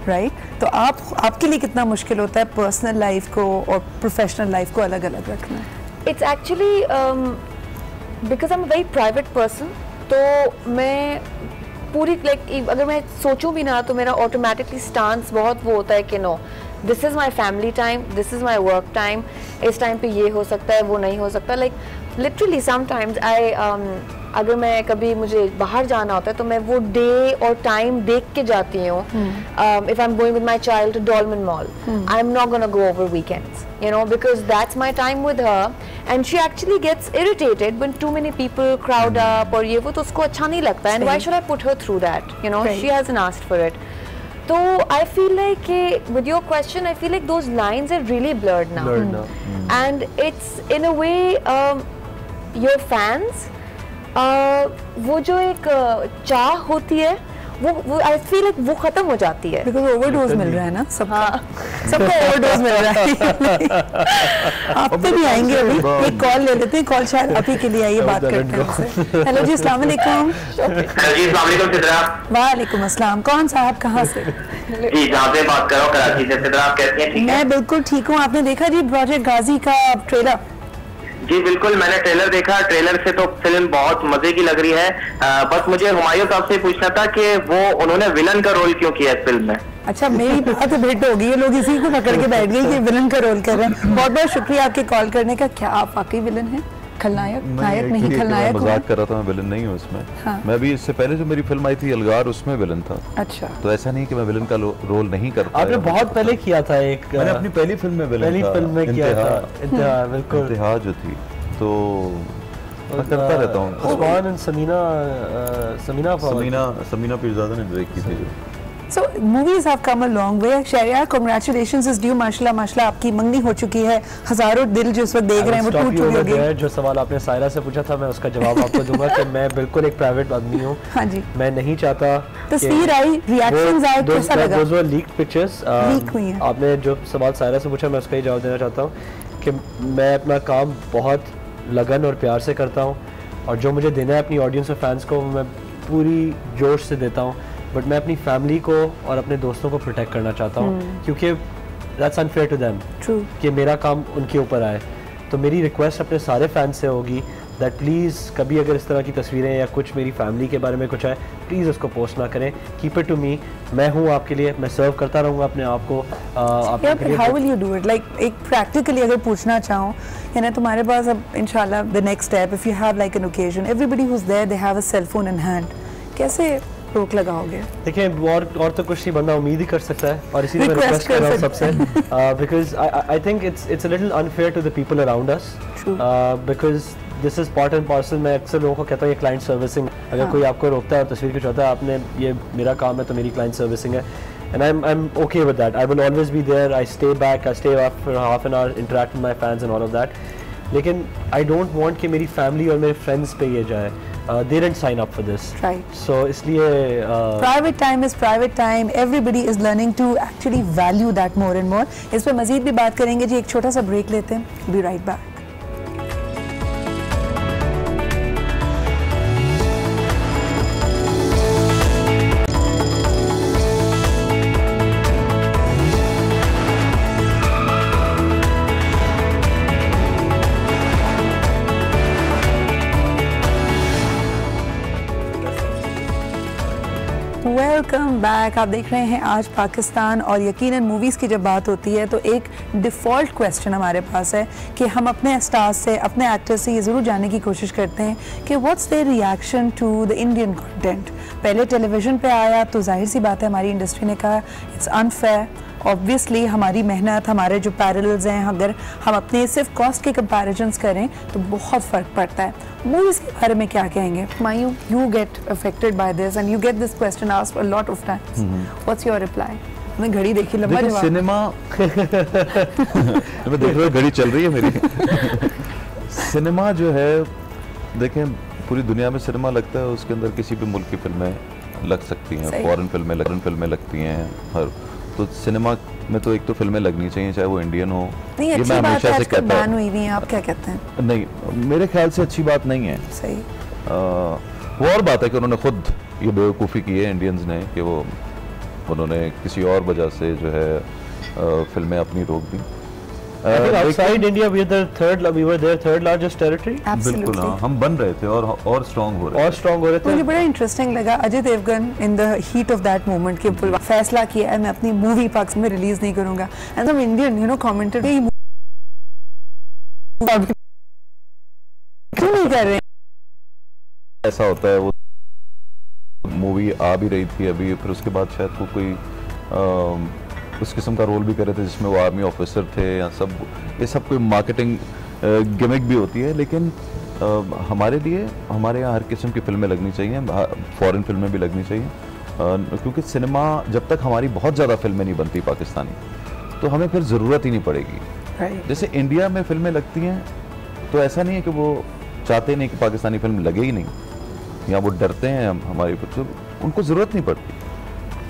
right? तो आपके लिए कितना मुश्किल होता है पर्सनल लाइफ को और प्रोफेशनल लाइफ को अलग अलग रखना? It's actually because I'm a very private person, तो मैं पूरी लाइक अगर मैं सोचूं भी ना तो मेरा ऑटोमेटिकली स्टांस बहुत वो होता है कि no, this is my family time, this is my work time, इस टाइम पे ये हो सकता है, वो नहीं हो सकता। लाइक लिटरली समटाइम्स अगर मैं कभी मुझे बाहर जाना होता है तो मैं वो डे और टाइम देख के जाती हूँ। If I am going with my child to Dolmen mall, I am not gonna go over weekends, you know, because that's my time with her, and she actually gets irritated when too many people crowd up और ये वो, तो उसको अच्छा नहीं लगता, and why should I put her through that, you know? She hasn't asked for it. So I feel like with your question, I feel like those lines are really blurred now, and it's in a way your fans वो जो एक चाह होती है वो I feel like वो खत्म हो जाती है, बिकॉज ओवरडोज मिल रहा है ना सबको ओवरडोज मिल रहा है। आप पे भी आएंगे अभी, एक कॉल ले लेते हैं, कॉल शायद आप ही के लिए आइए, बात करते हैं उनसे। हेलो जी, अस्सलाम वालेकुम। जी अस्सलाम वालेकुम सिद्रा। वालेकुम अस्सलाम। कौन सा आप कहाँ से? जी जहाँ से बात कर रहा हूँ कराची से। सिद्रा आप कैसी हैं? ठीक है, मैं बिल्कुल ठीक हूँ। आपने देखा जी प्रोजेक्ट गाजी का ट्रेलर? जी बिल्कुल, मैंने ट्रेलर देखा। ट्रेलर से तो फिल्म बहुत मजे की लग रही है। बस मुझे हुमायूं साहब से पूछना था कि वो उन्होंने विलन का रोल क्यों किया इस फिल्म में? अच्छा, मेरी बात भेंट हो गई है, लोग इसी को पकड़ के बैठ गए कि विलन का रोल कर रहे हैं। बहुत बहुत शुक्रिया आपके कॉल करने का। क्या आप वाकई विलन हैं? खलनायक? नायक नहीं, खलनायक। मजाक कर रहा था, मैं विलन नहीं हूँ इसमें। हाँ। मैं भी इससे पहले जो मेरी फिल्म आई थी अलगार, उसमें विलन था। अच्छा, तो ऐसा नहीं कि मैं विलन का रोल नहीं कर पाया। आपने बहुत पहले किया था एक, मैंने अपनी पहली फिल्म में विलन था, फिल्म में किया था इंतहा, बिल्कुल इंतहा जो थी, तो मैं करता रहता हूँ। उस्मान एंड समीना पीरजादा ने डायरेक्ट की थी जो। So movies have come a long way. Shahryar, congratulations is due. माशाल्लाह माशाल्लाह, आपकी मंगनी हो चुकी है। हजारों दिल जो इस वक्त देख रहे हैं वो टूट चुके होंगे। जो सवाल आपने सायरा से पूछा था, मैं उसका जवाब आपको दूंगा कि मैं बिल्कुल एक प्राइवेट आदमी हूँ। हाँ जी, मैं नहीं चाहता। तस्वीर आई, रिएक्शंस आए, कैसा लगा? Those were leaked pictures. Leak हुई हैं। आपने जो सवाल सायरा से पूछा, मैं उसका ही जवाब देना चाहता हूँ कि मैं अपना काम बहुत लगन और प्यार से करता हूँ, और जो मुझे देना है अपनी ऑडियंस और फैंस को मैं पूरी जोश से देता हूँ। बट मैं अपनी फैमिली को और अपने दोस्तों को प्रोटेक्ट करना चाहता हूँ, क्योंकि दैट्स अनफेयर टू देम कि मेरा काम उनके ऊपर आए। तो मेरी रिक्वेस्ट अपने सारे फैंस से होगी दैट प्लीज़ कभी अगर इस तरह की तस्वीरें या कुछ मेरी फैमिली के बारे में कुछ है, प्लीज़ उसको पोस्ट ना करें। Keep it to me. मैं हूँ आपके लिए, मैं सर्व करता रहूँगा अपने आप को। How will you do it? Like एक प्रैक्टिकली अगर पूछना चाहूँ, यानी तुम्हारे पास अब इंशाल्लाह the next step, if you have like an occasion, everybody who is there, they have a cell phone in hand, कैसे रोक लगाओगे? देखिए, और तो कुछ नहीं, बंदा उम्मीद ही कर सकता है, और इसीलिए मैं रिक्वेस्ट कर रहा हूँ सबसे, because I think it's a little unfair to the people around us, because this is part and parcel. मैं अक्सर लोगों को कहता हूँ ये क्लाइंट सर्विसिंग। अगर कोई आपको रोकता है और तस्वीर खिंचवाता है, आपने ये मेरा काम है तो मेरी क्लाइंट सर्विसिंग है, and I'm okay with that. I will always be there. I stay back. I stay up for half an hour, interact with my fans and all of that. लेकिन I don't want कि मेरी family और मेरे friends पे ये जाए। they didn't sign up for this. Right. So इसलिए private time is private time. Everybody is learning to actually value that more and more. इस पर मजीद भी बात करेंगे जी, एक छोटा सा ब्रेक लेते हैं. Be right back. Welcome back. आप देख रहे हैं आज पाकिस्तान, और यकीनन मूवीज़ की जब बात होती है तो एक डिफ़ॉल्ट क्वेश्चन हमारे पास है कि हम अपने स्टार्स से, अपने एक्टर्स से ये ज़रूर जानने की कोशिश करते हैं कि what's their reaction to the Indian content. पहले टेलीविज़न पे आया तो जाहिर सी बात है हमारी इंडस्ट्री ने कहा इट्स अनफेयर। ऑब्वियसली हमारी मेहनत, हमारे जो पैरेलल्स हैं, अगर हम अपने सिर्फ कॉस्ट के कंपैरिजन्स करें तो बहुत फ़र्क पड़ता है। मूवीज़ के बारे में क्या कहेंगे? Mayu, you get affected by this and you get this question asked a lot of times, what's your reply? मैं घड़ी देखी, लंबा जवाब। सिनेमा मैं देख रहा हूँ घड़ी चल रही है मेरी। सिनेमा जो है, देखें पूरी दुनिया में सिनेमा लगता है, उसके अंदर किसी भी मुल्क की फिल्में लग सकती हैं, फॉरेन फिल्में लगती हैं हर, तो सिनेमा में तो एक तो फिल्में लगनी चाहिए चाहे वो इंडियन हो। नहीं, ये अच्छी मैं बात हमेशा है, से आजकल कहता बैन हुई हुई हैं, आप क्या कहते हैं? नहीं, मेरे ख्याल से अच्छी बात नहीं है। सही। वो और बात है कि उन्होंने खुद ये बेवकूफ़ी की है इंडियंस ने कि वो उन्होंने किसी और वजह से जो है फिल्में अपनी रोक दी। outside India we were their third largest territory. बिल्कुल हाँ, हम बन रहे थे और स्ट्रॉन्ग हो रहे थे। मुझे बड़ा इंटरेस्टिंग लगा Ajay Devgan in the heat of that moment के फैसला किया है मैं अपनी मूवी पाक में रिलीज नहीं करूंगा, and some Indian you know commented क्यों नहीं कर रहे? ऐसा होता है, वो मूवी आ भी रही थी अभी, फिर उसके बाद शायद वो कोई उस किस्म का रोल भी कर रहे थे जिसमें वो आर्मी ऑफिसर थे, या सब ये सब कोई मार्केटिंग गिमिक भी होती है। लेकिन हमारे लिए हमारे यहाँ हर किस्म की फिल्में लगनी चाहिए, फॉरेन फिल्में भी लगनी चाहिए, क्योंकि सिनेमा जब तक हमारी बहुत ज़्यादा फिल्में नहीं बनती पाकिस्तानी तो हमें फिर ज़रूरत ही नहीं पड़ेगी। जैसे इंडिया में फिल्में लगती हैं तो ऐसा नहीं है कि वो चाहते नहीं कि पाकिस्तानी फिल्म लगे ही नहीं, या वो डरते हैं हमारी, उनको ज़रूरत नहीं पड़ती,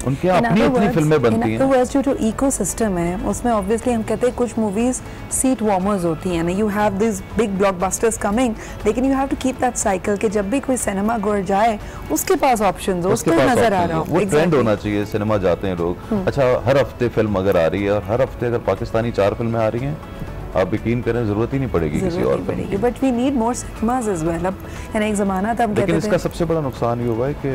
उनके अपनी फिल्में बनती हैं। जो जो इकोसिस्टम है उसमें ऑब्वियसली हम कहते हैं कुछ मूवीज सीट वार्मर्स होती हैं, you have this big blockbusters coming, लेकिन you have to keep that cycle कि जब भी कोई सिनेमा गोर जाए उसके पास ऑप्शंस हो, उसको नजर आ रहा हो। वो ट्रेंड होना चाहिए, सिनेमा जाते हैं लोग। अच्छा, हर हफ्ते फिल्म अगर आ रही है और हर हफ्ते अगर पाकिस्तानी 4 फिल्में आ रही हैं, आप यकीन करें जरूरत ही नहीं पड़ेगी किसी और फिल्म की। But we need more cinemas as well. अब यानी एक ज़माना था हम कहते थे, लेकिन इसका सबसे बड़ा नुकसान ये हुआ है कि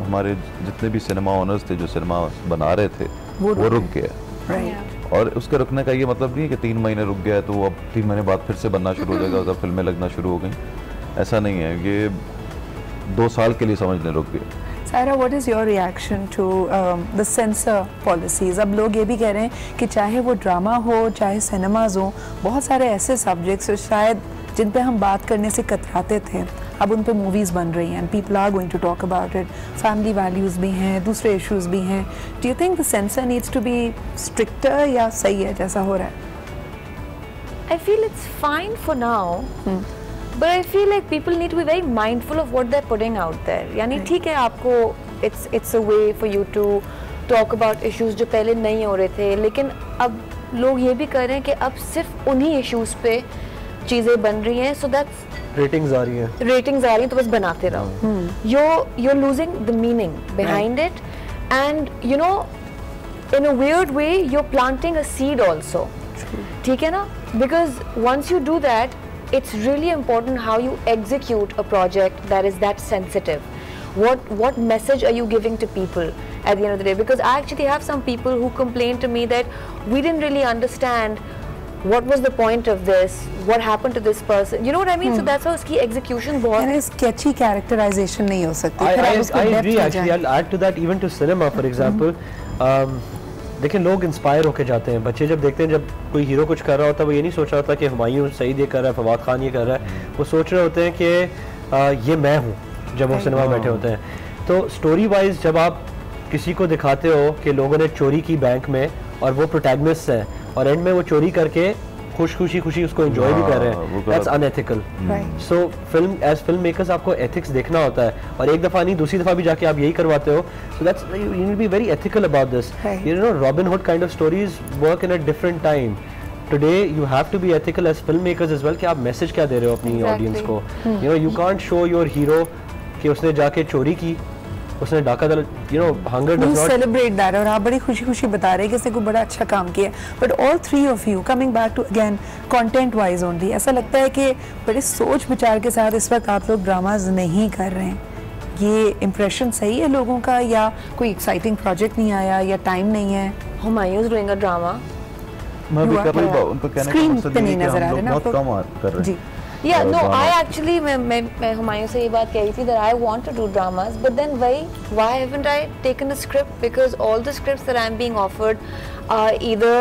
हमारे जितने भी सिनेमा ओनर्स थे जो सिनेमा बना रहे थे वो रुक गए। और उसके रुकने का ये मतलब नहीं है कि 3 महीने रुक गया तो वो अब 3 महीने बाद फिर से बनना शुरू हो जाएगा, तब फिल्में लगना शुरू हो गई। ऐसा नहीं है, ये 2 साल के लिए समझने रुक गए। Saira, what is your reaction to the censor policies? अब लोग ये भी कह रहे हैं कि चाहे वो ड्रामा हो चाहे सिनेमाज हो, बहुत सारे ऐसे सब्जेक्ट्स शायद जिन पे हम बात करने से कतराते थे, अब उन पे मूवीज़ बन रही हैं, people are going to talk about it. Family values भी हैं, दूसरे इश्यूज़ भी हैं। Do you think the censor needs to be stricter, या सही है जैसा हो रहा है? I feel it's fine for now. But I feel like people need to be very mindful of what they're putting out there. यानी ठीक है, आपको it's a way for you to talk about issues जो पहले नहीं हो रहे थे, लेकिन अब लोग ये भी कर रहे हैं कि अब सिर्फ उन्हीं issues पे चीज़ें बन रही हैं, so that's ratings आ रही हैं तो बस बनाते रहो। You're losing the meaning behind it, and you know, in a weird way you're planting a seed also. ठीक है ना? Because once you do that, it's really important how you execute a project that is that sensitive. What message are you giving to people at the end of the day? Because I actually have some people who complain to me that we didn't really understand what was the point of this, what happened to this person. You know what I mean? So that's how उसकी execution बहुत sketchy characterization नहीं हो सकती। I agree actually. I'll add to that, even to cinema for example. देखिए, लोग inspire होके जाते हैं, बच्चे जब देखते हैं जब कोई हीरो कुछ कर रहा होता है, वो ये नहीं सोच रहा होता कि हुमायूं सईद ये कर रहा है, फवाद खान ये कर रहा है, वो सोच रहे होते हैं कि ये मैं हूँ जब वो सिनेमा बैठे होते हैं। तो स्टोरी वाइज जब आप किसी को दिखाते हो कि लोगों ने चोरी की बैंक में और वो प्रोटैगनिस्ट है और एंड में वो चोरी करके खुशी उसको एंजॉय भी कर रहे हैं, that's unethical. So film makers आपको एथिक्स देखना होता है, और एक दफा नहीं दूसरी दफा भी जाके आप यही करवाते हो, so that's you need to be very ethical about this. You know Robin Hood kind of stories work in a different time. Today you have to be ethical as filmmakers as well कि आप message क्या दे रहे हो अपनी audience को। You know you can't show your hero कि उसने जाके चोरी की, उसने डाका डाला, you know hunger does not celebrate that। और आप बड़ी खुशी बता रहे हैं कि इसने कोई बड़ा अच्छा काम किया, but all three of you coming back to again content wise only, ऐसा लगता है कि बड़े सोच विचार के साथ इस वक्त आप लोग ड्रामाज नहीं कर रहे हैं। ये इम्प्रेशन सही है लोगों का, या कोई एक्साइटिंग प्रोजेक्ट नहीं आया, या टाइम नहीं है? Humayun is doing a drama. मैं भी कर रही हूँ, उनको कहने का मकसद ये है कि हम लोग बहुत कम कर रहे हैं। Yeah, no, I actually मैं हुमायूं से ये बात कह रही थी that I want to do dramas, but then why haven't I taken a script? Because all the scripts that I'm being offered are either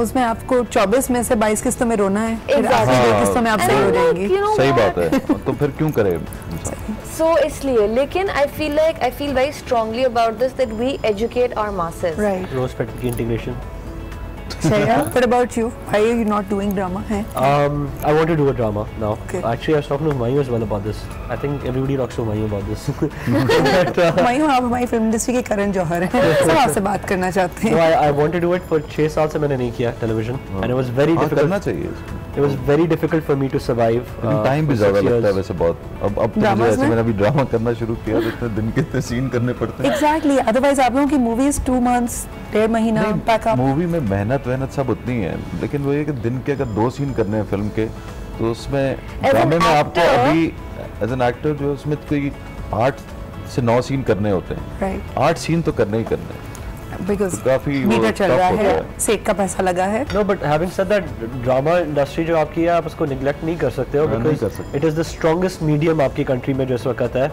उसमें आपको 24 में से 22 किस्तों में रोना है, Exactly. 2 किस्तों में आप सही हो जाएंगी। सही बात है, तो फिर क्यों करें? So इसलिए, लेकिन I feel very strongly about this that we educate our masses. Right. Rose petal की integration. Shreya, what about you? Why are you not doing drama? I want to do a drama now. Okay. Actually, I was talking to Humayun as well about this. I think everybody talks to Humayun about this. Humayun, आप हमारी film industry के करण जौहर हैं, सब आपसे बात करना चाहते हैं। No, I want to do it for 6 साल से मैंने नहीं किया television, and it was very difficult. करना चाहिए। It was very difficult for me to survive. Time भी ज़्यादा लगता है वैसे बहुत। अब तो मुझे ऐसे मैंने अभी ड्रामा करना शुरू किया, तो इतने दिन के इतने सीन करने पड़ते हैं। Exactly. Otherwise आप लोगों की मूवीज 2 months, 1.5 महीना पैक अप। मूवी में मेहनत सब उतनी है, लेकिन वो ये कि दिन के अगर 2 सीन करने हैं फिल्म के, तो उसमें ड्रामे में आपको अभी एज एन एक्टर जो उसमें कोई 8 से 9 सीन करने होते हैं। 8 सीन तो करने ही करने हैं। Because तो काफी मीटर चल रहा है, सेक का पैसा लगा है। No, but having said that, drama industry जो आपकी है, आप उसको निगलेक्ट नहीं कर सकते हो, because it is the strongest medium आपकी कंट्री में जो इस वक्त है।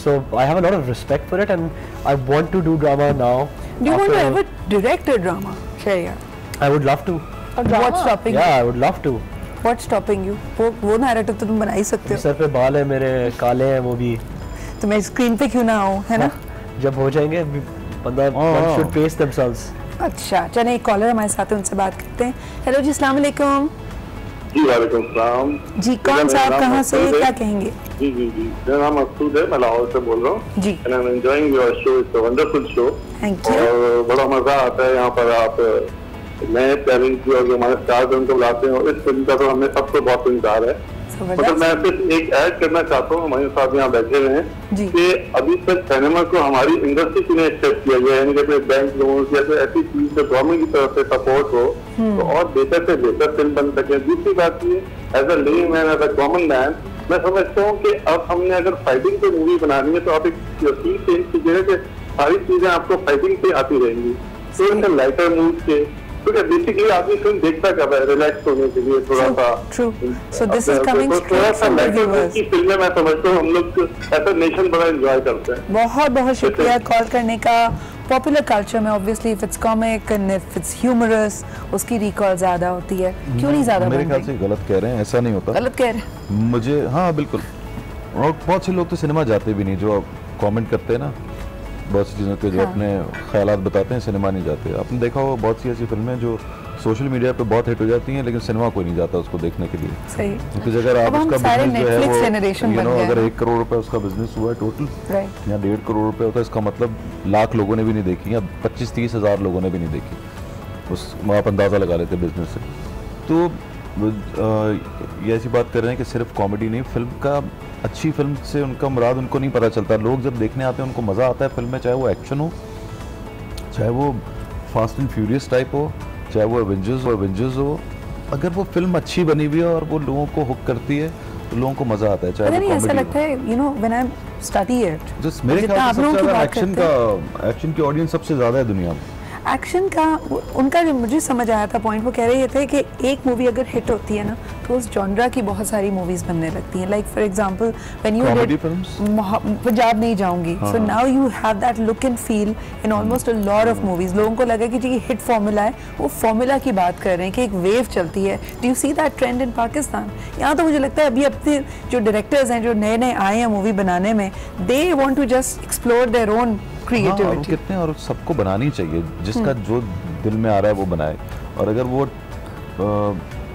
So I have a lot of respect for it, and I want to do drama now. Do you want to ever direct a drama, Shreya? I would love to. What's stopping you? Yeah, I would love to. What's stopping you? वो narrative तो तुम बना ही सकते हो। Sir पे बाल है मेरे, काले हैं वो भी। तो मैं स्क्रीन पे क्यों ना आऊँ, है ना? जब हो जाएंगे बंदा should pace themselves. अच्छा, चलें एक कॉलर हमारे साथ है, उनसे बात करते हैं। हेलो जी, अस्सलाम वालेकुम। जी वालेकुम सलाम। जी, कौन सा आप कहाँ से, क्या कहेंगे? जी मेरा नाम मकसूद है, मैं लाहौर से बोल रहा हूँ। जी। And I'm enjoying your show, it's a wonderful show। Thank you। और बड़ा मजा आता है यहाँ पर, आप नए टैलेंट की और जो हमारे स्टार्स हैं उनको बुलाते हैं, और इस फिल्म का तो हमें सबको बहुत इंतजार है। मतलब मैं सिर्फ एक ऐड करना चाहता हूँ, हमारे साथ यहाँ बैठे हुए हैं, कि अभी तक सिनेमा को हमारी इंडस्ट्री ने एक्सेप्ट किया गया है, यानी कि बैंक लोन जैसे ऐसी चीज जो गवर्नमेंट की तरफ से सपोर्ट हो, तो और बेहतर से बेहतर फिल्म बन सके। दूसरी बात ये, as a layman man, as a common man, मैं समझता हूँ कि अब हमने अगर फाइटिंग पे मूवी बनानी है, तो आप एक चीज चेंज कीजिएगा कि सारी चीजें आपको फाइटिंग पे आती रहेंगी, तो लाइटर मूड के, क्योंकि बेसिकली आदमी फिल्म देखता कब है, रिलैक्स होने के लिए थोड़ा सा। True. So this is coming straight from the viewers. फिल्में मैं समझता हूँ हम लोग ऐसा नेशन बड़ा एंजॉय करते हैं। बहुत शुक्रिया कॉल करने का। पॉपुलर कल्चर में obviously if it's comic and if it's humorous, उसकी रिकॉल ज्यादा होती है। क्यों नहीं ज्यादा? मेरे ख्याल से गलत कह रहे हैं, ऐसा नहीं होता। गलत कह रहे हैं मुझे, हाँ बिल्कुल। और बहुत से लोग तो सिनेमा जाते भी नहीं, जो कमेंट करते हैं ना बहुत सी चीज़ों के, जो अपने ख्यालात बताते हैं, सिनेमा नहीं जाते। आपने देखा हो बहुत सी ऐसी फिल्में जो सोशल मीडिया पे बहुत हिट हो जाती हैं, लेकिन सिनेमा कोई नहीं जाता उसको देखने के लिए। सही। क्योंकि अगर आप उसका बिजनेस जो है वो अगर 1 करोड़ रुपए उसका बिजनेस हुआ है टोटल, या 1.5 करोड़ रुपए होता है, इसका मतलब लाख लोगों ने भी नहीं देखी, या 25-30 हज़ार लोगों ने भी नहीं देखी, उस आप अंदाज़ा लगा लेते बिजनेस से। तो ये ऐसी बात कर रहे हैं कि सिर्फ कॉमेडी नहीं, फिल्म का, अच्छी फिल्म से उनका मुराद उनको नहीं पता चलता। लोग जब देखने आते हैं उनको मज़ा आता है फिल्म में, चाहे वो एक्शन हो, चाहे वो फास्ट एंड फ्यूरियस टाइप हो, चाहे वो एवेंजर्स हो। अगर वो फिल्म अच्छी बनी हुई है और वो लोगों को हुक करती है, तो लोगों को मज़ा आता है। चाहे वो ऐसा लगता है, you know, when I study it, just मेरे ख्याल से सबसे ज़्यादा एक्शन की ऑडियंस सबसे ज़्यादा है दुनिया में। एक्शन का उनका जो मुझे समझ आया था पॉइंट, वो कह रहे थे कि एक मूवी अगर हिट होती है ना, तो उस जॉनरा की बहुत सारी मूवीज बनने लगती हैं। Like for example when you did Punjab नहीं जाऊंगी, so now you have that look and feel in almost a lot of movies. लोगों को लगा कि जी हिट फॉर्मूला है, वो फॉर्मूला की बात कर रहे हैं कि एक वेव चलती है। Do you see that trend in Pakistan? यहाँ तो मुझे लगता है अभी अपने जो डायरेक्टर्स हैं, जो नए नए आए हैं मूवी बनाने में, they want to just explore their own creativity. कितने, और सबको बनानी चाहिए, जिसका जो दिल में आ रहा है वो बनाए। और अगर वो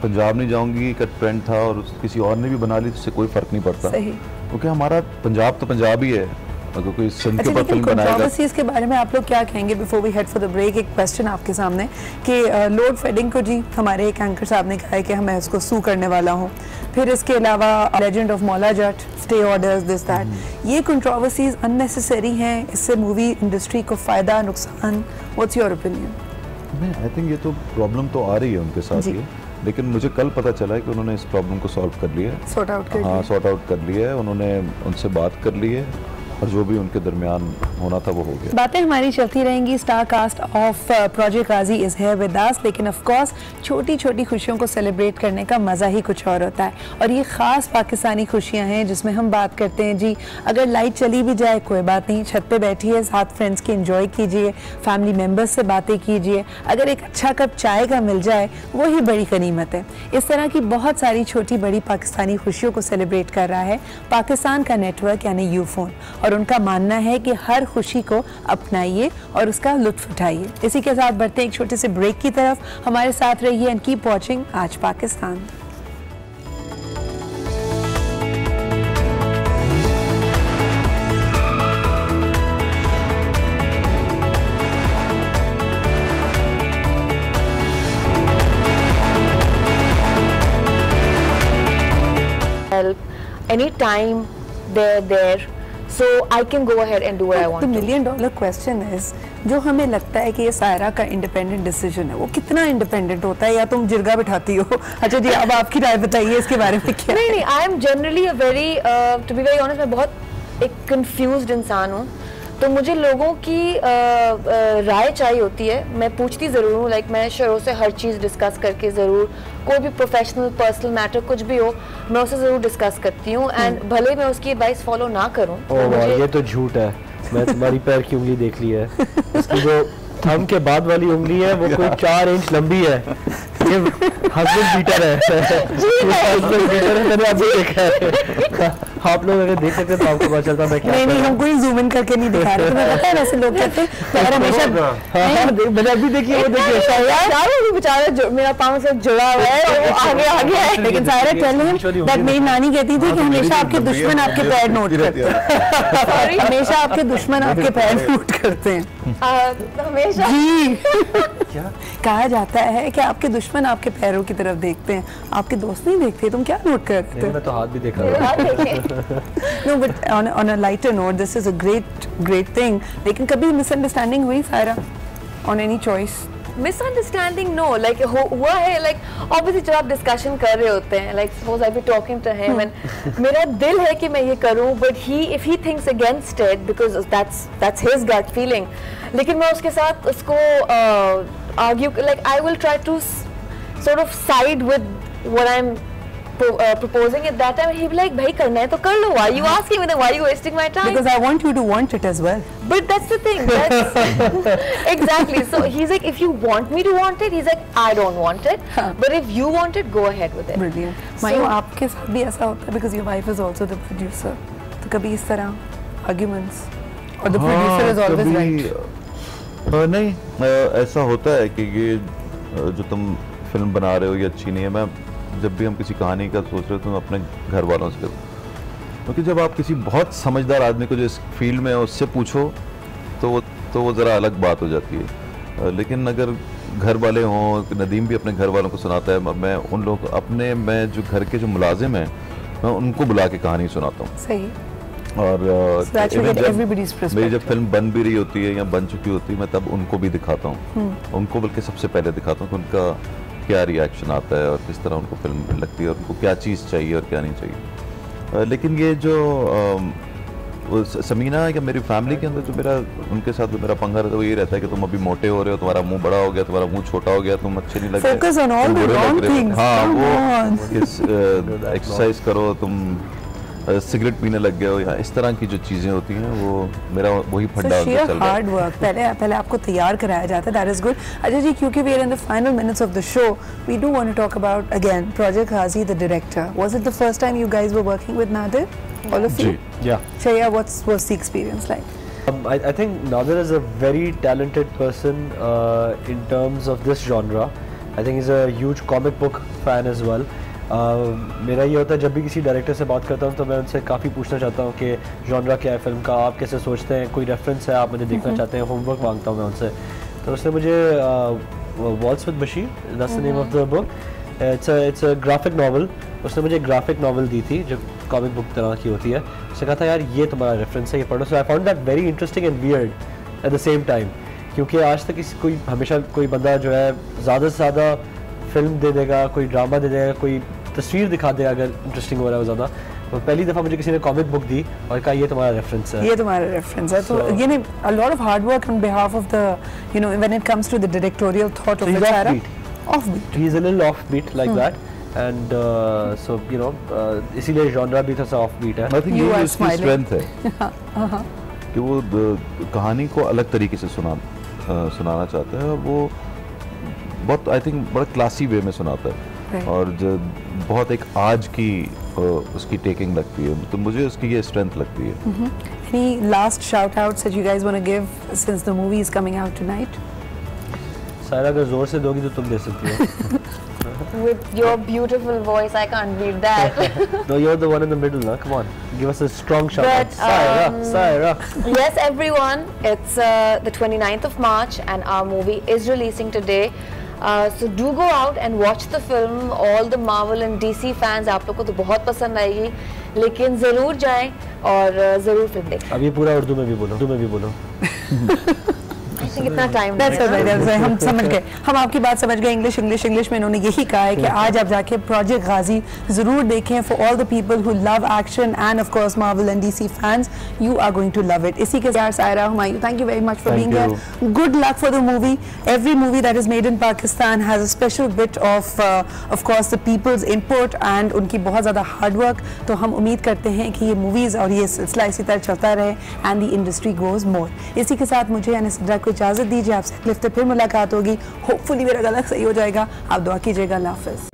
पंजाब नहीं जाऊंगी का ट्रेंड था और किसी और ने भी बना ली तो इससे कोई फर्क नहीं पड़ता, क्योंकि हमारा पंजाब तो पंजाब ही है। अगर कोई सिंध के ऊपर फिल्म बनाएगा। कंट्रोवर्सीज के बारे में आप लोग क्या कहेंगे? Before we head for the break, एक क्वेश्चन आपके सामने कि लोड फेडिंग को जी हमारे एक एंकर साहब ने कहा है कि मैं इसको सू करने वाला हूँ, फिर इसके अलावा legend of Maula Jatt, stay orders, this that, ये कंट्रोवर्सीज अननेसेसरी हैं? इससे मूवी इंडस्ट्री को फायदा नुकसान? What's your opinion? नहीं, आई थिंक ये तो प्रॉब्लम तो आ रही है उनके साथ ये, लेकिन मुझे कल पता चला है कि उन्होंने इस प्रॉब्लम को सॉल्व कर लिया है, सॉर्ट आउट कर लिया है, उन्होंने उनसे बात कर ली है और जो भी उनके दरमियान होना था वो हो गया। बातें हमारी चलती रहेंगी। Star cast of project Ghazi is here with us, लेकिन ऑफ कोर्स छोटी छोटी खुशियों को सेलिब्रेट करने का मज़ा ही कुछ और होता है, और ये ख़ास पाकिस्तानी खुशियां हैं जिसमें हम बात करते हैं जी, अगर लाइट चली भी जाए कोई बात नहीं, छत पे बैठिए, साथ फ्रेंड्स की एंजॉय कीजिए, फैमिली मेम्बर्स से बातें कीजिए, अगर एक अच्छा कप चाय का मिल जाए वो ही बड़ी गनीमत है। इस तरह की बहुत सारी छोटी बड़ी पाकिस्तानी खुशियों को सेलिब्रेट कर रहा है पाकिस्तान का नेटवर्क यानी यूफोन, और उनका मानना है कि हर खुशी को अपनाइए और उसका लुत्फ उठाइए। इसी के साथ बढ़ते हैं एक छोटे से ब्रेक की तरफ। हमारे साथ रहिए एंड कीप वॉचिंग आज Pakistan. Help anytime they're there, so I can go ahead and do what I want. The $1 million question is, जो हमें लगता है कि ये सायरा का इंडिपेंडेंट डिसीजन है, वो कितना इंडिपेंडेंट होता है, या तुम जिरगा बिठाती हो? अच्छा जी, अब आपकी राय बताइए इसके बारे में क्या? नहीं, I am generally a very, to be very honest, मैं बहुत एक कंफ्यूज्ड इंसान हूँ, तो मुझे लोगों की राय चाहिए होती है। मैं पूछती ज़रूर हूँ, लाइक मैं शरों से हर चीज़ डिस्कस करके ज़रूर, कोई भी प्रोफेशनल पर्सनल मैटर कुछ भी हो मैं उसे ज़रूर डिस्कस करती हूँ, एंड भले मैं उसकी एडवाइस फॉलो ना करूँ। ये तो झूठ है, मैं तुम्हारी पैर की उंगली देख ली है, इसकी जो थंब के बाद वाली उंगली है वो कोई 4 इंच लंबी है, ये हस्बैंड बीटर है, हस्बैंड बीटर है, मैंने अभी देखा है। आप लोग अगर देख सकते तो आपको पता चलता मैं क्या। नहीं, हम कोई जूम इन करके नहीं दिखा रहे, तुम्हें पता है वैसे लोग कहते हैं हमेशा। मैंने अभी देखी, वो देखिए यार बेचारा मेरा पाँव से जुड़ा हुआ है, वो आगे है। लेकिन सायरा टेल हिम दैट मेरी नानी कहती थी कि हमेशा आपके दुश्मन आपके पैर नोट करते हैं, हमेशा आपके दुश्मन आपके पैर नोट करते हैं, हमेशा जी। कहा जाता है कि आपके दुश्मन आपके पैरों की तरफ देखते हैं, आपके दोस्त नहीं देखते। तुम क्या नोट करते हो? मैं तो हाथ भी देख रहा हूँ। No, but on a lighter note, this is a great thing. लेकिन कभी मिसअंडरस्टैंडिंग हुई Saira on any choice? Misunderstanding no, like हुआ है, लाइक ऑब्वियसली जब आप डिस्कशन कर रहे होते हैं, like suppose I be talking to him and मेरा दिल है कि मैं ये करूं, but if he thinks against it because that's his gut feeling, लेकिन मैं उसके साथ उसको argue, like I will try to sort of side with what I am proposing at that time, and he'd be like, "Bhai, karna hai to kar lo. Why are you asking me? Then why are you wasting my time?" Because I want you to want it as well. But that's the thing. That's exactly. So he's like, if you want me to want it, he's like, I don't want it. But if you want it, go ahead with it. Brilliant. मायू, आपके साथ भी ऐसा होता है because your wife is also the producer. तो कभी इस तरह arguments or the producer is always right? नहीं, ऐसा होता है कि ये जो तुम फिल्म बना रहे हो ये अच्छी नहीं है। मैं जब भी हम किसी कहानी का सोच रहे हो तो मैं अपने घर वालों से, क्योंकि जब आप किसी बहुत समझदार आदमी को जो इस फील्ड में है उससे पूछो तो वो ज़रा अलग बात हो जाती है। लेकिन अगर घर वाले हों, नदीम भी अपने घर वालों को सुनाता है, मैं उन लोग अपने, मैं जो घर के जो मुलाजिम हैं मैं उनको बुला के कहानी सुनाता हूँ। सही। और मेरी जब फिल्म बन भी रही होती है या बन चुकी होती है मैं तब उनको भी दिखाता हूँ, उनको बल्कि सबसे पहले दिखाता हूँ कि उनका क्या रिएक्शन आता है और किस तरह उनको फिल्म लगती है और उनको क्या चीज़ चाहिए और क्या नहीं चाहिए। लेकिन ये जो समीना या मेरी फैमिली के अंदर जो मेरा उनके साथ जो मेरा पंगा रहता है वो ये रहता है कि तुम अभी मोटे हो रहे हो, तुम्हारा मुंह बड़ा हो गया, तुम्हारा मुंह छोटा हो गया, तुम अच्छे नहीं लग रहे, हाँ वो एक्सरसाइज करो, तुम सिगरेट पीने लग गए हो, या इस तरह की जो चीजें होती हैं वो मेरा वही फंडा चल रहा है। हार्ड वर्क पहले आपको तैयार कराया जाता है, दैट इज गुड। अच्छा जी, क्योंकि we are in the final minutes of the show, we do want to talk about again project Ghazi the director. Was it the first time you guys were working with Nadir, all of you? Yeah. Shreya, what's the experience like? I think Nadir is a very talented person in terms of this genre. I think he's a huge comic book fan as well. मेरा ये होता है जब भी किसी director से बात करता हूँ तो मैं उनसे काफ़ी पूछना चाहता हूँ कि जॉनरा क्या है फिल्म का, आप कैसे सोचते हैं, कोई रेफरेंस है आप मुझे देखना चाहते हैं, होमवर्क मांगता हूँ मैं उनसे। तो उसने मुझे walls with Bashir, that's the name of the book, it's a graphic novel, उसने मुझे ग्राफिक नावल दी थी जो कॉमिक बुक तरह की होती है। उसने कहा था यार ये तुम्हारा रेफरेंस है, ये पढ़ो। So I found that very interesting and weird at the same time, क्योंकि आज तक कोई हमेशा कोई बंदा जो है ज़्यादा से ज़्यादा फिल्म दे देगा, कोई ड्रामा दे देगा, कोई तस्वीर दिखा देगा अगर इंटरेस्टिंग हो रहा है वो ज़्यादा। तो पहली दफ़ा मुझे किसी ने कॉमिक बुक दी और कहा ये तुम्हारा रेफरेंस है, ये तुम्हारा रेफरेंस है। तो ये ने a lot of hard work on behalf of the, you know, when it comes to the directorial thought of the character. Offbeat. He is a little offbeat like that, and so you know इसीलिए genre भी थोड़ा सा offbeat है। I think ये उसकी strength है कि वो कहानी को अलग तरीके से सुनाना चाहता है और वो बहुत आई थिंक बड़ा क्लासी वे में सुनाता है और जो बहुत एक आज की उसकी टेकिंग लगती है, तो मुझे उसकी ये स्ट्रेंथ लगती है। Any last shout outs that you guys want to give since the movie is coming out tonight? Saira अगर जोर से दोगी तो तुम दे सकती हो। With your beautiful voice, I can't beat that. No, you're the one in the middle, na? Come on, give us a strong shout out. Saira. Yes, everyone. It's the 29th of March, and our movie is releasing today. So do go out and watch the film. All the Marvel and DC fans, आप लोग को तो बहुत पसंद आएगी, लेकिन ज़रूर जाएं और ज़रूर फिल्म देखें। अब ये पूरा उर्दू में भी बोलो। कितना टाइम हम समझ गए, हम आपकी बात समझ गए। इंग्लिश में इन्होंने यही कहा है कि आज आप जाके प्रोजेक्ट गाजी जरूर देखें। For all the people who love action and of course Marvel and DC fans, you are going to love it. इसी के साथ Saira Humayun, thank you very much for being here. Good luck for the movie. Every movie that is made in Pakistan has a special bit of course the people's input and उनकी बहुत ज़्यादा hard work. तो हम उम्मीद करते हैं कि ये मूवीज़ और ये सिलसिला इसी तरह चलता रहे एंड द इंडस्ट्री ग्रोज मोर। इसी के साथ मुझे यानी सिद्रा को इजाज़त दीजिए, आपसे अगले हफ्ते फिर मुलाकात होगी। होपफुली मेरा गला सही हो जाएगा। आप दुआ कीजिएगा। अल्लाह हाफ़िज़।